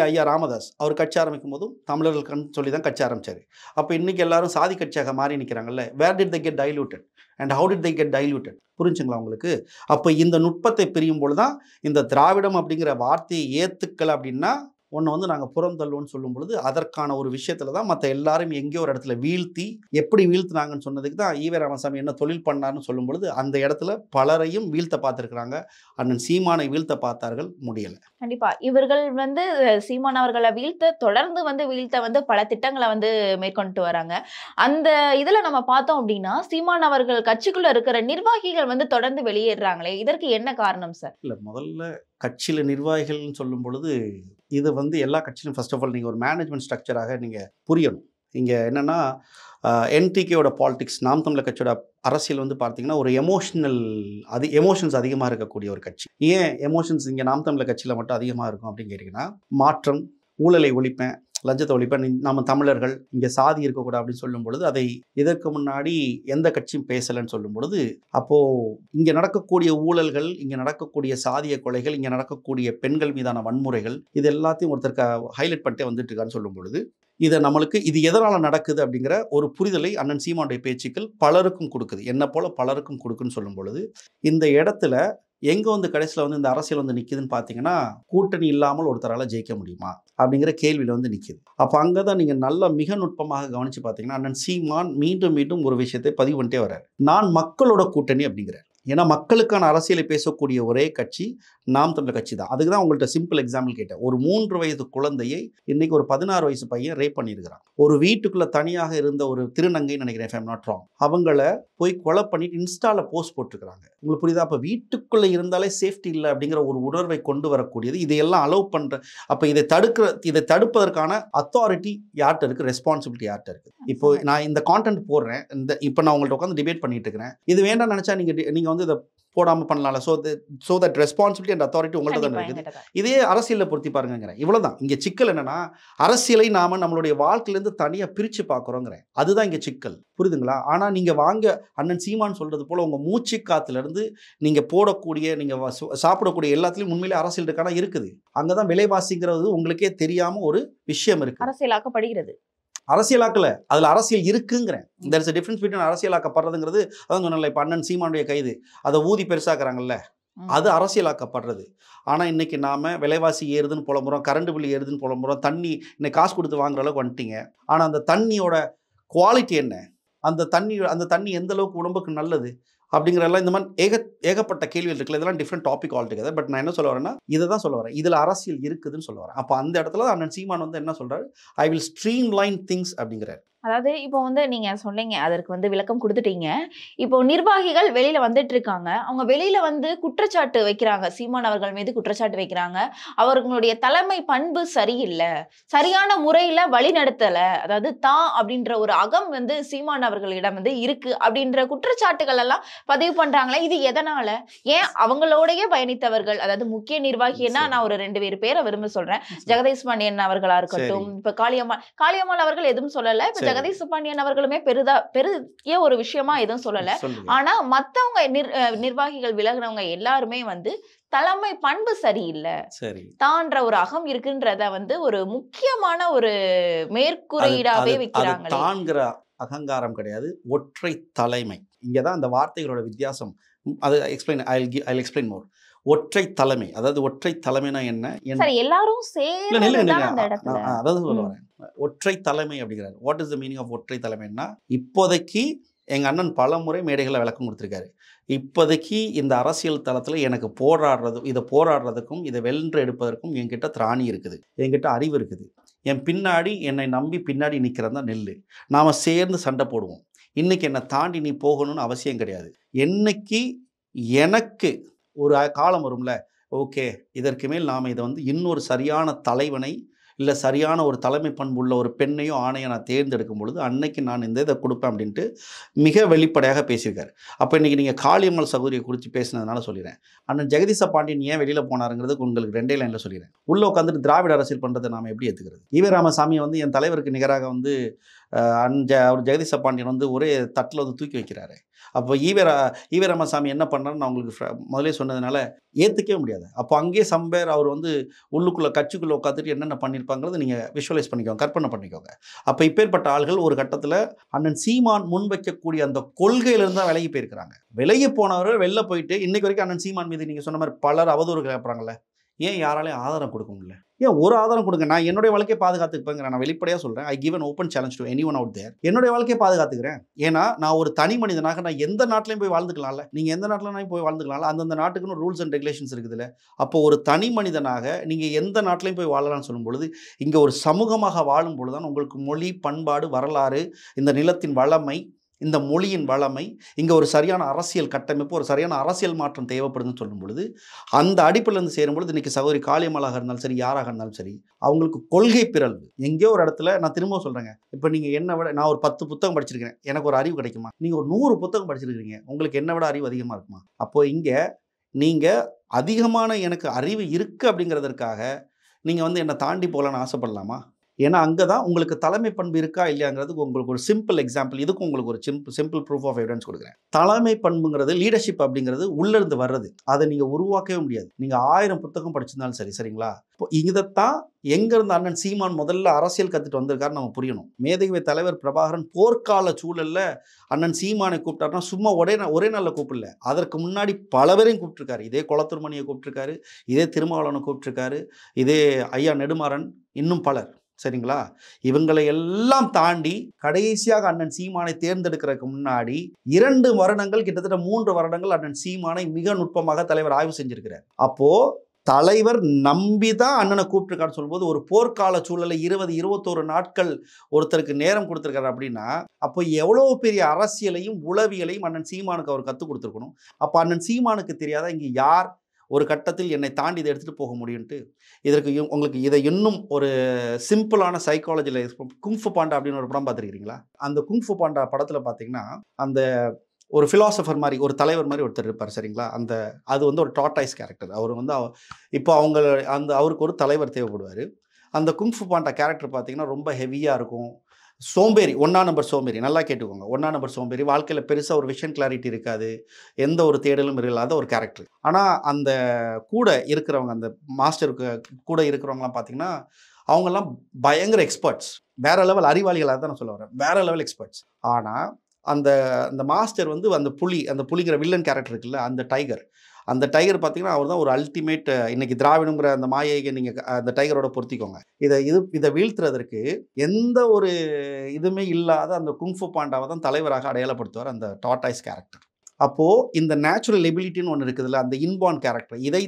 ஐயா ராமதாஸ் அவர் கட்சி ஆரம்பிக்கும் போதும் தமிழர்களுக்குன்னு சொல்லி தான் கட்சி ஆரம்பிச்சாரு. அப்போ இன்னைக்கு எல்லாரும் சாதி கட்சியாக மாறி நிற்கிறாங்கல்ல. Where did they get diluted and how did they get diluted? புரிஞ்சுங்களா உங்களுக்கு? அப்போ இந்த நுட்பத்தை பிரியும் பொழுது தான் இந்த திராவிடம் அப்படிங்கிற வார்த்தையை ஏற்றுக்கல அப்படின்னா ஒன்று வந்து நாங்கள் புறந்தள்ளுவோன்னு சொல்லும் பொழுது அதற்கான ஒரு விஷயத்தில் தான் மற்ற எல்லாரும் எங்கேயோ ஒரு இடத்துல வீழ்த்தி, எப்படி வீழ்த்தினாங்கன்னு சொன்னதுக்கு தான் ஈவே ராமசாமி என்ன தொழில் பண்ணார்னு சொல்லும் பொழுது அந்த இடத்துல பலரையும் வீழ்த்த பார்த்துருக்குறாங்க. அண்ணன் சீமானை வீழ்த்த பார்த்தார்கள், முடியலை. கண்டிப்பா இவர்கள் வந்து சீமான் அவர்களை தொடர்ந்து வீழ்த்த பல திட்டங்களை மேற்கொண்டு வராங்க. அந்த இதுல நம்ம பார்த்தோம் அப்படின்னா சீமான் அவர்கள் கட்சிக்குள்ள இருக்கிற நிர்வாகிகள் தொடர்ந்து வெளியேறாங்களே, இதற்கு என்ன காரணம் சார்? இல்லை, முதல்ல கட்சியில் நிர்வாகிகள்னு சொல்லும் பொழுது இது எல்லா கட்சியிலும் ஃபர்ஸ்ட் ஆஃப் ஆல் நீங்கள் ஒரு மேனேஜ்மெண்ட் ஸ்ட்ரக்சராக நீங்கள் புரியணும். இங்கே என்னென்னா என்டிகேயோட பாலிடிக்ஸ், நாம் தமிழர் கட்சியோட அரசியல் பார்த்தீங்கன்னா ஒரு எமோஷன்ஸ் அதிகமாக இருக்கக்கூடிய ஒரு கட்சி. ஏன் எமோஷன்ஸ் இங்கே நாம் தமிழர் கட்சியில் மட்டும் அதிகமாக இருக்கும் அப்படின்னு கேட்டிங்கன்னா, மாற்றம், ஊழலை ஒழிப்பேன், லஞ்சத்தை ஒழிப்பேன், நம்ம தமிழர்கள் இங்கே சாதி இருக்கக்கூடாது அப்படின்னு சொல்லும் பொழுது அதை இதற்கு முன்னாடி எந்த கட்சியும் பேசலைன்னு சொல்லும் பொழுது அப்போது இங்கே நடக்கக்கூடிய ஊழல்கள், இங்கே நடக்கக்கூடிய சாதிய கொலைகள், இங்கே நடக்கக்கூடிய பெண்கள் மீதான வன்முறைகள், இது எல்லாத்தையும் ஒருத்தருக்கு ஹைலைட் பண்ணிட்டே வந்துட்டு இருக்கான்னு சொல்லும் பொழுது இது எதனால் நடக்குது அப்படிங்கிற ஒரு புரிதலை அண்ணன் சீமானுடைய பேச்சுக்கள் பலருக்கும் கொடுக்குது, என்ன போல பலருக்கும் கொடுக்குன்னு சொல்லும் பொழுது இந்த இடத்துல எங்கே கடைசியில் இந்த அரசியல் நிற்குதுன்னு பார்த்தீங்கன்னா, கூட்டணி இல்லாமல் ஒருத்தரால் ஜெயிக்க முடியுமா அப்படிங்கிற கேள்வியில் நிற்கிது. அப்போ அங்கே தான் நீங்கள் நல்லா மிக நுட்பமாக கவனித்து பார்த்தீங்கன்னா அண்ணன் சீமான் மீண்டும் மீண்டும் ஒரு விஷயத்தை பதிவு பண்ணிட்டே வர்றார். நான் மக்களோட கூட்டணி அப்படிங்கிறார். ஏன்னா மக்களுக்கான அரசியலை பேசக்கூடிய ஒரே கட்சி நாம் தமிழர் கட்சி தான். அதுக்கு தான் உங்கள்கிட்ட சிம்பிள் எக்ஸாம்பிள் கேட்டேன். ஒரு 3 வயது குழந்தையை இன்னைக்கு ஒரு 16 வயசு பையன் ரேப் பண்ணியிருக்கிறான். ஒரு வீட்டுக்குள்ளே தனியாக இருந்த ஒரு திருநங்கைன்னு நினைக்கிறேன், if I'm not wrong, அவங்கள போய் கொலை பண்ணிட்டு இன்ஸ்டால போஸ்ட் போட்டிருக்கிறாங்க. உங்களுக்கு புரியுதா? அப்போ வீட்டுக்குள்ளே இருந்தாலே சேஃப்டி இல்லை அப்படிங்கிற ஒரு உணர்வை கொண்டு வரக்கூடியது இதையெல்லாம் அலோவ் பண்ணுற. அப்போ இதை தடுப்பதற்கான அத்தாரிட்டி யார்கிட்ட இருக்குது, ரெஸ்பான்சிபிலிட்டி யார்கிட்ட இருக்குது? இப்போ நான் இந்த கான்டென்ட் போடுறேன், இப்போ நான் உங்கள்கிட்ட உட்காந்து டிபேட் பண்ணிட்டு இருக்கிறேன். இது வேண்டாம் நினச்சா நீங்கள் வந்து இதை போடாமல் பண்ணலாம்ல. So that responsibility and authority உங்கள்கிட்ட தானே கண்டிப்பா இருக்குது. என்கிட்ட தான். இதே அரசியலில் பொருத்தி பாருங்கிறேன். இவ்வளோதான் இங்கே சிக்கல். என்னன்னா அரசியலை நாம் நம்மளுடைய வாழ்க்கையிலேருந்து தனியாக பிரித்து பார்க்குறோங்கிறேன். அதுதான் இங்கே சிக்கல். புரியுதுங்களா? ஆனால் நீங்கள் வாங்க அண்ணன் சீமான் சொல்கிறது போல் உங்கள் மூச்சு காத்துலேருந்து நீங்கள் போடக்கூடிய நீங்கள் சாப்பிடக்கூடிய எல்லாத்துலேயும் உண்மையிலே அரசியல் இருக்கானா இருக்குது. அங்கே தான் விலைவாசிங்கிறது உங்களுக்கே தெரியாமல் ஒரு விஷயம் இருக்குது. அரசியலாக்கப்படுகிறது. அரசியலாக்கல, அதில் அரசியல் இருக்குங்கிறேன். There is a difference between அரசியலாக்கப்படுறதுங்கிறது. அதான் சொன்னல, இப்போ அண்ணன் சீமானுடைய கைது அதை ஊதி பெருசாக்குறாங்கல்ல, அது அரசியலாக்கப்படுறது. ஆனால் இன்றைக்கி நாம் விலைவாசி ஏறுதுன்னு புலம்புறோம், கரண்ட் பில் ஏறுதுன்னு புலம்புறோம், தண்ணி இன்னைக்கு காசு கொடுத்து வாங்குற அளவுக்கு வந்துட்டீங்க. ஆனால் அந்த தண்ணியோட குவாலிட்டி என்ன, அந்த தண்ணி எந்த அளவுக்கு உடம்புக்கு நல்லது அப்படிங்கிறதெல்லாம் இந்த மாதிரி ஏகப்பட்ட கேள்விகள் இருக்குல்ல. இதெல்லாம் டிஃப்ரெண்ட் டாபிக் ஆல்டுகெதர். பட் நான் என்ன சொல்ல வரேன்னா, இதை தான் சொல்ல வரேன். இதில் அரசியல் இருக்குதுன்னு சொல்ல வரேன். அப்போ அந்த இடத்துல தான் அண்ணன் சீமான் வந்து என்ன சொல்கிறாரு, I will stream line things அப்படிங்கிறார். அதாவது இப்போ வந்து நீங்க சொன்னீங்க, அதற்கு வந்து விளக்கம் கொடுத்துட்டீங்க. இப்போ நிர்வாகிகள் வெளியில வந்துட்டு இருக்காங்க. அவங்க வெளியில வந்து குற்றச்சாட்டு வைக்கிறாங்க. சீமான் அவர்கள் மீது குற்றச்சாட்டு வைக்கிறாங்க. அவர்களுடைய தலைமை பண்பு சரியில்ல, சரியான முறையில வழிநடத்தல, அதாவது அப்படின்ற ஒரு அகம் வந்து சீமான் அவர்களிடம் வந்து இருக்கு அப்படின்ற குற்றச்சாட்டுகள் எல்லாம் பதிவு பண்றாங்களே. இது எதனால? ஏன் அவங்களோடயே பயணித்தவர்கள், அதாவது முக்கிய நிர்வாகின்னா நான் ஒரு 2 பேரை விரும்ப சொல்றேன். ஜெகதீஷ் பாண்டியன் அவர்களா இருக்கட்டும், இப்ப காளியம்மாள் அவர்கள் எதுவும் சொல்லல. இப்ப ஜெகதீஷ் பாண்டியன் அவர்களுமே பெரிய ஒரு விஷயமா எதுவும் சொல்லல. ஆனா மத்தவங்க நிர்வாகிகள் விலகினவங்க எல்லாருமே வந்து தலைமை பண்பு சரியில்லை, தான்ற ஒரு அகம் இருக்குன்றத வந்து ஒரு முக்கியமான ஒரு மேற்குறையீடாவே வைக்கிறாங்க. தான்கிற அகங்காரம் கிடையாது, ஒற்றை தலைமை. இங்கதான் அந்த வார்த்தைகளோட வித்தியாசம். அது எக்ஸ்பிளைன் மோர். ஒற்றை தலைமை, அதாவது ஒற்றை தலைமைனா என்ன? எல்லாரும் அதாவது சொல்ல வரேன், ஒற்றை தலைமை அப்படிங்கிறாரு. What is the meaning of ஒற்றை தலைமைன்னா, இப்போதைக்கு எங்க அண்ணன் பல முறை மேடைகளை விளக்கம் கொடுத்துருக்காரு. இப்போதைக்கு இந்த அரசியல் தளத்தில் எனக்கு போராடுறதுக்கும் இதை வென்று எடுப்பதற்கும் என்கிட்ட திராணி இருக்குது, என்கிட்ட அறிவு இருக்குது. என் பின்னாடி என்னை நம்பி பின்னாடி நிற்கிறதா நெல். நாம் சேர்ந்து சண்டை போடுவோம். இன்னைக்கு என்னை தாண்டி நீ போகணும்னு அவசியம் கிடையாது. என்னைக்கு எனக்கு ஒரு காலம் வரும்ல, ஓகே இதற்கு மேல் நாம் இதை வந்து இன்னொரு சரியான தலைவனை இல்லை சரியான ஒரு தலைமை பண்புள்ள ஒரு பெண்ணையோ ஆணையோ நான் தேர்ந்தெடுக்கும் பொழுது அன்னைக்கு நான் இதை கொடுப்பேன் அப்படின்ட்டு மிக வெளிப்படையாக பேசியிருக்காரு. அப்போ இன்றைக்கி நீங்கள் காளியம்மாள் சகோதரியை குறித்து பேசினதுனால சொல்லிடுறேன். அண்ணன் ஜெகதீச பாண்டியன் ஏன் வெளியில் போனாருங்கிறது உங்களுக்கு 2 லைனில் சொல்லிடுறேன். உள்ளே உட்காந்துட்டு திராவிட அரசியல் பண்ணுறதை நாம் எப்படி ஏற்றுக்கிறது? ஈவே ராமசாமியை வந்து என் தலைவருக்கு நிகராக வந்து அவர் ஜெகதீச பாண்டியன் வந்து ஒரே தட்டில் வந்து தூக்கி வைக்கிறாரு. அப்போ ஈவே ராமசாமி என்ன பண்ணுறான்னு நான் உங்களுக்கு முதலே சொன்னதுனால ஏற்றுக்கவே முடியாது. அப்போ அங்கேயே சம்பேர் அவர் வந்து உள்ளுக்குள்ளே கட்சிக்குள்ளே உட்காந்துட்டு என்னென்ன பண்ணியிருப்பாங்கிறது நீங்கள் விஷுவலைஸ் பண்ணிக்கோங்க, கற்பனை பண்ணிக்கோங்க. அப்போ இப்பேற்பட்ட ஆள்கள் ஒரு கட்டத்தில் அண்ணன் சீமான் முன்வைக்கக்கூடிய அந்த கொள்கையிலிருந்து தான் விலகி போயிருக்கிறாங்க. விலகி போனவர்கள் வெளில போயிட்டு இன்னைக்கு வரைக்கும் அண்ணன் சீமான் மீது நீங்கள் சொன்ன மாதிரி பலர் அவதூறு கேட்குறாங்கல்ல, ஏன் யாராலையும் ஆதாரம் கொடுக்க முடியல? ஏன் ஒரு ஆதாரம் கொடுங்க, நான் என்னுடைய வாழ்க்கையை பாதுகாத்துக்குப்பேங்கிறேன். நான் வெளிப்படையாக சொல்கிறேன், I give an open challenge to anyone out there. என்னுடைய வாழ்க்கையை பாதுகாத்துக்கிறேன். ஏன்னா நான் ஒரு தனி மனிதனாக நான் எந்த நாட்டிலையும் போய் வாழ்ந்துக்கலாம்ல. நீங்கள் எந்த நாட்டிலையும் போய் வாழ்ந்துக்கலாம்ல. அந்தந்த நாட்டுக்குன்னு ரூல்ஸ் அண்ட் ரெகுலேஷன்ஸ் இருக்குதுல்ல. அப்போ ஒரு தனி மனிதனாக நீங்கள் எந்த நாட்டிலையும் போய் வாழலாம்னு சொல்லும் பொழுது, இங்கே ஒரு சமூகமாக வாழும் பொழுது தான் உங்களுக்கு மொழி, பண்பாடு, வரலாறு, இந்த நிலத்தின் வளமை, இந்த மொழியின் வளமை, இங்கே ஒரு சரியான அரசியல் கட்டமைப்பு, ஒரு சரியான அரசியல் மாற்றம் தேவைப்படுதுன்னு சொல்லும் பொழுது, அந்த அடிப்படையிலேருந்து சேரும்பொழுது இன்றைக்கி சகோதரி காளியம்மாளாக இருந்தாலும் சரி, யாராக இருந்தாலும் சரி, அவங்களுக்கு கொள்கை பிறழ்வு எங்கேயோ ஒரு இடத்துல. நான் திரும்ப சொல்கிறேங்க, இப்போ நீங்கள் என்னை விட நான் ஒரு 10 புத்தகம் படிச்சிருக்கிறேன், எனக்கு ஒரு அறிவு கிடைக்குமா? நீங்கள் ஒரு 100 புத்தகம் படிச்சிருக்கிறீங்க, உங்களுக்கு என்னை விட அறிவு அதிகமாக இருக்குமா? அப்போது இங்கே நீங்கள் அதிகமான எனக்கு அறிவு இருக்குது அப்படிங்கிறதுக்காக நீங்கள் வந்து என்னை தாண்டி போகலான்னு ஆசைப்படலாமா? ஏன்னா அங்கே தான் உங்களுக்கு தலைமை பண்பு இருக்கா இல்லையாங்கிறதுக்கு உங்களுக்கு ஒரு சிம்பிள் எக்ஸாம்பிள், இதுக்கும் உங்களுக்கு ஒரு சிம்பிள் ப்ரூஃப் ஆஃப் எவிடன்ஸ் கொடுக்குறேன். தலைமை பண்புங்கிறது, லீடர்ஷிப் அப்படிங்கிறது உள்ளிருந்து வர்றது. அதை நீங்கள் உருவாக்கவே முடியாது. நீங்கள் 1000 புத்தகம் படிச்சிருந்தாலும் சரி, சரிங்களா? இப்போ இதைத்தான் எங்கேருந்து அண்ணன் சீமான் முதல்ல அரசியல் கற்றுட்டு வந்திருக்காருன்னு நம்ம புரியணும். மேதகுவே தலைவர் பிரபாகரன் போர்க்கால சூழலில் அண்ணன் சீமானை கூப்பிட்டாருன்னா சும்மா ஒரே நாளில் கூப்பிடல. அதற்கு முன்னாடி பல பேரையும் கூப்பிட்டுருக்காரு. இதே குளத்தூர்மணியை கூப்பிட்டுருக்காரு, இதே திருமாவளவனை கூப்பிட்டுருக்காரு, இதே ஐயா நெடுமாறன், இன்னும் பலர். சரிங்களா? இவங்களை எல்லாம் தாண்டி கடைசியாக அண்ணன் சீமானை தேர்ந்தெடுக்கிறதுக்கு முன்னாடி 2 வருடங்கள், கிட்டத்தட்ட 3 வருடங்கள் அண்ணன் சீமானை மிக நுட்பமாக தலைவர் ஆய்வு செஞ்சிருக்கிறார். அப்போ தலைவர் நம்பி தான் அண்ணனை கூப்பிட்டுருக்கான்னு சொல்லும்போது, ஒரு போர்க்கால சூழலில் 20-21 நாட்கள் ஒருத்தருக்கு நேரம் கொடுத்துருக்காரு அப்படின்னா, அப்போ எவ்வளோ பெரிய அரசியலையும் உளவியலையும் அண்ணன் சீமானுக்கு அவர் கற்றுக் கொடுத்துருக்கணும். அப்போ அண்ணன் சீமானுக்கு தெரியாதா இங்கே யார் ஒரு கட்டத்தில் என்னை தாண்டி இதை எடுத்துகிட்டு போக முடியும்ட்டு? இதற்கு உங்களுக்கு இதை இன்னும் ஒரு சிம்பிளான சைக்காலஜியில் குங்ஃபு பாண்டா அப்படின்னு ஒரு படம் பார்த்துருக்கீங்களா? அந்த குங்ஃபு பாண்டா படத்தில் பார்த்தீங்கன்னா, அந்த ஒரு ஃபிலாசபர் மாதிரி, ஒரு தலைவர் மாதிரி ஒருத்தர் இருப்பார் சரிங்களா. அது வந்து ஒரு டார்டாய்ஸ் கேரக்டர். அவர் வந்து இப்போ அவருக்கு ஒரு தலைவர் தேவைப்படுவார். அந்த குங்ஃபு பாண்டா கேரக்டர் பார்த்தீங்கன்னா ரொம்ப ஹெவியாக இருக்கும். சோம்பேறி, 1ஆம் நம்பர் சோம்பேறி. நல்லா கேட்டுக்கோங்க. 1ஆம் நம்பர் சோம்பேறி. வாழ்க்கையில் பெருசாக ஒரு விஷன் கிளாரிட்டி இருக்காது. எந்த ஒரு தேடலும் இல்லாத ஒரு கேரக்டர். ஆனால் அந்த கூட இருக்கிறவங்க, அந்த மாஸ்டருக்கு கூட இருக்கிறவங்களாம் பார்த்தீங்கன்னா அவங்கெல்லாம் பயங்கர எக்ஸ்பர்ட்ஸ். வேற லெவல் அறிவாளிகளாக தான் நான் சொல்ல வரேன். வேற லெவல் எக்ஸ்பர்ட்ஸ். ஆனால் அந்த மாஸ்டர் வந்து அந்த புலிங்கிற வில்லன் கேரக்டர் இருக்குல்ல, அந்த டைகர் பார்த்தீங்கன்னா அவர் தான் ஒரு அல்டிமேட். இன்னைக்கு திராவிடங்கிற அந்த மாயையை நீங்கள் அந்த டைகரோட பொருத்திக்கோங்க. இதை வீழ்த்துறதற்கு எந்த ஒரு இதுவுமே இல்லாத அந்த குங்ஃபு பாண்டாவை தான் தலைவராக அடையாளப்படுத்துவார் அந்த டார்டாய்ஸ் கேரக்டர். அப்போது இந்த நேச்சுரல் எபிலிட்டின்னு ஒன்று இருக்குதுல்ல, அந்த இன்பார்ன் கேரக்டர், இதை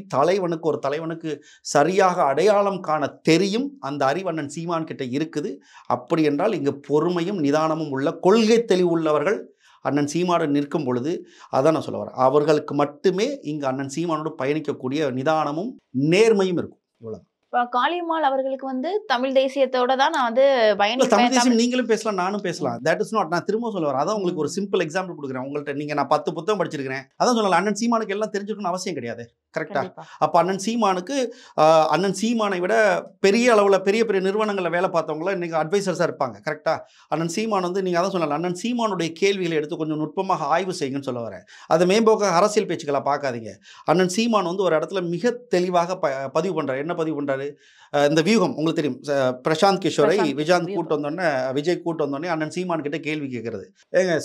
ஒரு தலைவனுக்கு சரியாக அடையாளம் காண தெரியும். அந்த அறிவண்ணன் சீமான் கிட்ட இருக்குது. அப்படி என்றால் இங்கு பொறுமையும் நிதானமும் உள்ள கொள்கை தெளிவு உள்ளவர்கள் அண்ணன் சீமானோடு நிற்கும் பொழுது, அதான் நான் சொல்ல வரேன், அவர்களுக்கு மட்டுமே இங்கு அண்ணன் சீமானோடு பயணிக்கக்கூடிய நிதானமும் நேர்மையும் இருக்கும். இவ்வளோ. இப்போ காளியம்மாள் அவர்களுக்கு வந்து தமிழ் தேசியத்தோட தான் நான் வந்து தமிழ் தேசியம் நீங்களும் பேசலாம், நானும் பேசலாம். That is not. நான் திரும்ப சொல்ல வரேன். அதான் உங்களுக்கு ஒரு சிம்பிள் எக்ஸாம்பிள் கொடுக்குறேன். உங்கள்கிட்ட நான் 10 புத்தகம் படிச்சிருக்கிறேன். அதான் சொல்லலாம். அண்ணன் சீமானுக்கு எல்லாம் தெரிஞ்சுக்கணும்னு அவசியம் கிடையாது. கரெக்டா? அப்போ அண்ணன் சீமானை விட பெரிய அளவில் பெரிய பெரிய நிறுவனங்களில் வேலை பார்த்தவங்கள இன்னைக்கு அட்வைசர்ஸாக இருப்பாங்க. கரெக்டா? அண்ணன் சீமான் வந்து நீங்கள் அதான் சொல்லலாம். அண்ணன் சீமானுடைய கேள்விகளை எடுத்து கொஞ்சம் நுட்பமாக ஆய்வு செய்யுங்கன்னு சொல்ல வரேன். அதை மேம்போக்க அரசியல் பேச்சுக்களை பார்க்காதீங்க. அண்ணன் சீமான் வந்து ஒரு இடத்துல மிக தெளிவாக பதிவு பண்ணுறாரு. என்ன பதிவு பண்ணுறாரு? இந்த வியூகம் உங்களுக்கு தெரியும். பிரசாந்த் கிஷோரை விஜய் கூட்டு வந்தோடனே அண்ணன் சீமான் கிட்ட கேள்வி கேட்கறது,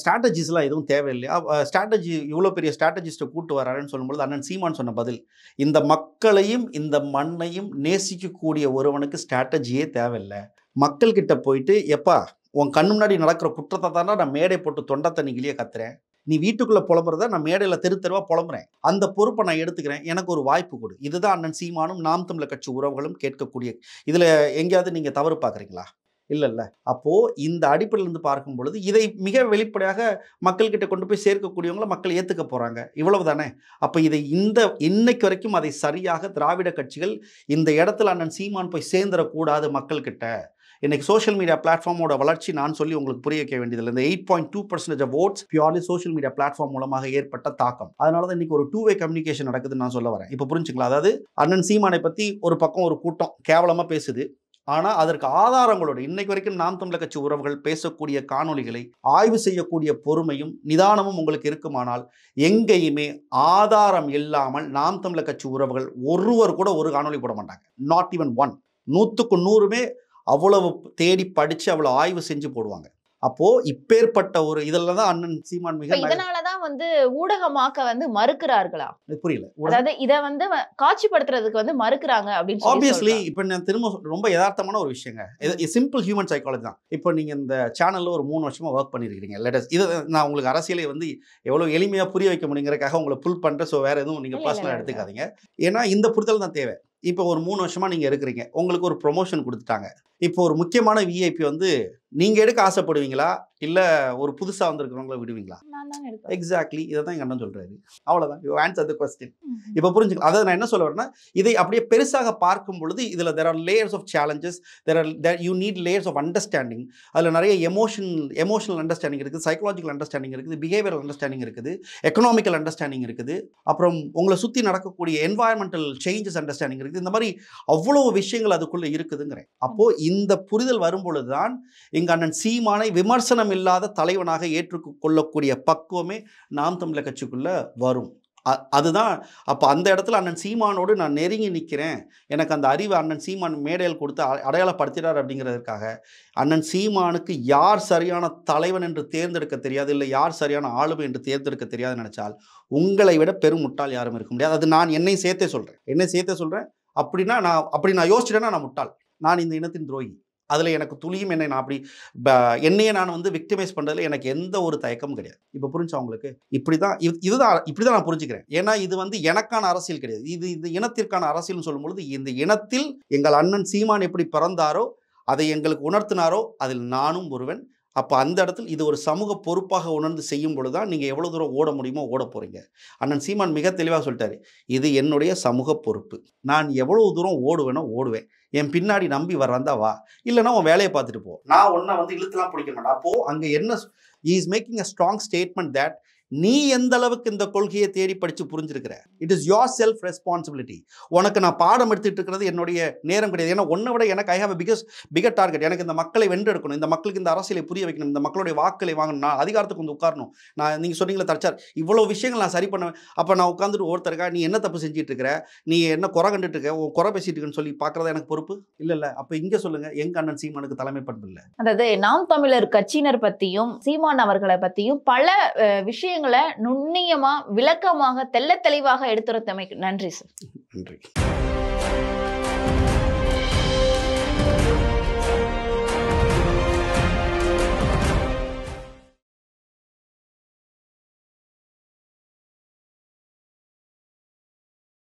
ஸ்ட்ராட்டஜிஸ்லாம் எதுவும் தேவையில்லையா, ஸ்ட்ராட்டஜி இவ்வளோ பெரிய ஸ்ட்ராட்டஜிஸ்ட்டை கூட்டு வராருன்னு சொல்லும்போது அண்ணன் சீமான் சொன்ன பதில், இந்த மக்களையும் இந்த மண்ணையும் நேசிக்கக்கூடிய ஒருவனுக்கு ஸ்ட்ராட்டஜியே தேவையில்லை. மக்கள்கிட்ட போயிட்டு, எப்பா உன் கண்ணு முன்னாடி நடக்கிற குற்றத்தை தானே நான் மேடை போட்டு தொண்டை தண்ணிக்கிலேயே கத்துறேன், நீ வீட்டுக்குள்ளே புலம்புறத நான் மேடையில் தெருவா புலம்புறேன், அந்த பொறுப்பை நான் எடுத்துக்கிறேன், எனக்கு ஒரு வாய்ப்பு கொடு. இதுதான் அண்ணன் சீமானும் நாம் தமிழர் கட்சி உறவுகளும் கேட்கக்கூடிய. இதில் எங்கேயாவது நீங்கள் தவறு பார்க்குறீங்களா? இல்லைல்ல. அப்போது இந்த அடிப்படையிலிருந்து பார்க்கும் பொழுது இதை மிக வெளிப்படையாக மக்கள்கிட்ட கொண்டு போய் சேர்க்கக்கூடியவங்களை மக்கள் ஏற்றுக்க போகிறாங்க. இவ்வளவு தானே. அப்போ இதை இன்னைக்கு வரைக்கும் அதை சரியாக திராவிட கட்சிகள் இந்த இடத்துல அண்ணன் சீமான் போய் சேர்ந்துடக்கூடாது மக்கள்கிட்ட. இன்னைக்கு சோஷியல் மீடியா பிளாட்ஃபார்மோட வளர்ச்சி நான் சொல்லி உங்களுக்கு புரிய வைக்க வேண்டியதில்லை. இந்த 8.2% votes purely social media platform மூலமாக ஏற்பட்ட தாக்கம். அதனால தான் இன்னைக்கு ஒரு 2-way கம்யூனிகேஷன் நடக்குதுன்னு நான் சொல்ல வரேன். இப்போ புரிஞ்சுக்கலாம். அதாவது அண்ணன் சீமானை பற்றி ஒரு பக்கம் ஒரு கூட்டம் கேவலமாக பேசுது. ஆனால் அதற்கு ஆதாரங்களோடு இன்னைக்கு வரைக்கும் நாம் தமிழர் கட்சி உறவுகள் பேசக்கூடிய காணொலிகளை ஆய்வு செய்யக்கூடிய பொறுமையும் நிதானமும் உங்களுக்கு இருக்குமானால், எங்கேயுமே ஆதாரம் இல்லாமல் நாம் தமிழர் கட்சி உறவுகள் ஒருவர் கூட ஒரு காணொலி போட மாட்டாங்க. Not even one. 100க்கு 100மே அவ்வளவு தேடி படித்து அவ்வளோ ஆய்வு செஞ்சு போடுவாங்க. அப்போ இப்பேற்பட்ட ஒரு இதெல்லாம் தான் அண்ணன் சீமான் மிக இதனாலதான் வந்து ஊடகமாக்க வந்து மறுக்கிறார்களா? புரியல. அதாவது இதை வந்து காட்சிப்படுத்துறதுக்கு வந்து மறுக்கிறாங்க அப்படின்னு ஆப்வியஸ்லி. இப்போ நான் திரும்ப ரொம்ப யதார்த்தமான ஒரு விஷயங்க. இது சிம்பிள் ஹியூமன் சைக்காலஜி தான். இப்போ நீங்கள் இந்த சேனலில் ஒரு 3 வருஷமாக ஒர்க் பண்ணியிருக்கீங்க. இதை நான் உங்களுக்கு அரசியலை வந்து எவ்வளோ எளிமையாக புரிய வைக்க முடியுங்கிறக்காக உங்களை புல் பண்ணுறேன். ஸோ வேறு எதுவும் நீங்கள் பர்சனலாக எடுத்துக்காதீங்க. ஏன்னா இந்த புரிதல் தான் தேவை. இப்போ ஒரு 3 வருஷமாக நீங்கள் இருக்கிறீங்க, உங்களுக்கு ஒரு ப்ரொமோஷன் கொடுத்துட்டாங்க. இப்போ ஒரு முக்கியமான விஐபி வந்து நீங்கள் எடுக்க ஆசைப்படுவீங்களா, இல்லை ஒரு புதுசாக வந்திருக்கிறவங்கள விடுவீங்களா? எக்ஸாக்ட்லி. இதை தான் எங்கள் அண்ணன் சொல்கிறாரு. அவ்வளோதான். You answer the question. இப்போ புரிஞ்சுக்கலாம். அதாவது நான் என்ன சொல்ல வரேன்னா, இதை அப்படியே பெருசாக பார்க்கும் பொழுது இதில் there are layers of challenges, you need layers of understanding. அதில் நிறைய எமோஷனல் அண்டர்ஸ்டாண்டிங் இருக்குது, சைக்கலாஜிக்கல் அண்டர்ஸ்டாண்டிங் இருக்குது, பிஹேவியரல் அண்டர்ஸ்டாண்டிங் இருக்குது, எக்கனாமிக்கல் அண்டர்ஸ்டாண்டிங் இருக்குது, அப்புறம் உங்களை சுற்றி நடக்கக்கூடிய என்வாயன்மெண்டல் சேஞ்சஸ் அண்டர்ஸ்டாண்டிங் இருக்குது. இந்த மாதிரி அவ்வளோ விஷயங்கள் அதுக்குள்ளே இருக்குதுங்கிறேன். அப்போது இந்த புரிதல் வரும்பொழுது தான் இங்கு அண்ணன் சீமானை விமர்சனம் இல்லாத தலைவனாக ஏற்றுக்கொள்ளக்கூடிய பக்குவமே நாம் தமிழர் கட்சிக்குள்ளே வரும். அதுதான். அப்போ அந்த இடத்துல அண்ணன் சீமானோடு நான் நெருங்கி நிற்கிறேன், எனக்கு அந்த அறிவு அண்ணன் சீமான் மேடையில் கொடுத்து அடையாளப்படுத்தினார் அப்படிங்கிறதுக்காக அண்ணன் சீமானுக்கு யார் சரியான தலைவன் என்று தேர்ந்தெடுக்க தெரியாது, இல்லை யார் சரியான ஆளுமை என்று தேர்ந்தெடுக்க தெரியாதுன்னு நினச்சால் உங்களை விட பெரும் முட்டாள் யாரும் இருக்க முடியாது. அது நான் என்னை சேர்த்தே சொல்கிறேன். அப்படின்னா நான் யோசிச்சிட்டேன்னா நான் முட்டாள், நான் இந்த இனத்தின் துரோகி. அதில் எனக்கு துளியும் என்னையே நான் வந்து விக்டிமைஸ் பண்ணுறதுல எனக்கு எந்த ஒரு தயக்கமும் கிடையாது. இப்போ புரிஞ்சா உங்களுக்கு? இப்படி தான் நான் புரிஞ்சுக்கிறேன். ஏன்னா இது வந்து எனக்கான அரசியல் கிடையாது, இது இனத்திற்கான அரசியல்னு சொல்லும்பொழுது இந்த இனத்தில் எங்கள் அண்ணன் சீமான் எப்படி பிறந்தாரோ அதை எங்களுக்கு உணர்த்தினாரோ அதில் நானும் ஒருவன். அப்போ அந்த இடத்துல இது ஒரு சமூக பொறுப்பாக உணர்ந்து செய்யும் பொழுது தான் நீங்கள் எவ்வளோ தூரம் ஓட முடியுமோ ஓட போகிறீங்க. அண்ணன் சீமான் மிக தெளிவாக சொல்லிட்டாரு, இது என்னுடைய சமூக பொறுப்பு, நான் எவ்வளோ தூரம் ஓடுவேனோ ஓடுவேன், என் பின்னாடி நம்பி வர்றந்தா வா, இல்லைனா உன் வேலையை பார்த்துட்டு போ, நான் ஒன்றை வந்து இழுத்துலாம் பிடிக்க மாட்டேன். அப்போது அங்கே என்ன is making a strong statement that நீ எந்த அளவுக்கு இந்த கொள்கையை தேடி படித்து புரிஞ்சிருக்கிற. It is your self responsibility. உனக்கு நான் பாடம் எடுத்துகிட்டு இருக்கிறது என்னுடைய நேரம் கிடையாது. ஏன்னா ஒன்றை விட எனக்கு I have a bigger target. எனக்கு இந்த மக்களை வென்றெடுக்கணும், இந்த மக்களுக்கு இந்த அரசியலை புரிய வைக்கணும், இந்த மக்களுடைய வாக்களை வாங்கணும், நான் அதிகாரத்துக்கு வந்து உட்காரணும். நான் நீங்கள் சொன்னீங்களே தற்சார், இவ்வளோ விஷயங்கள் நான் சரி பண்ணுவேன். அப்போ நான் உட்காந்துட்டு ஒருத்தருக்கா நீ என்ன தப்பு செஞ்சுட்டு இருக்கிற, நீ என்ன குறை கண்டுட்டு இருக்க, குறை பேசிட்டு இருக்கன்னு சொல்லி பார்க்குறதா எனக்கு பொறுப்பு இல்லை. அப்போ இங்கே சொல்லுங்கள், எங்க அண்ணன் சீமானுக்கு தலைமை பண்பு இல்லை? அதாவது நாம் தமிழர் கட்சியினர் பற்றியும் சீமான் அவர்களை பற்றியும் பல விஷயங்களை நுண்ணியமா விளக்கமாக தெள்ள தெளிவாக எடுத்துரைத்தமைக்கு நன்றி சார். நன்றி.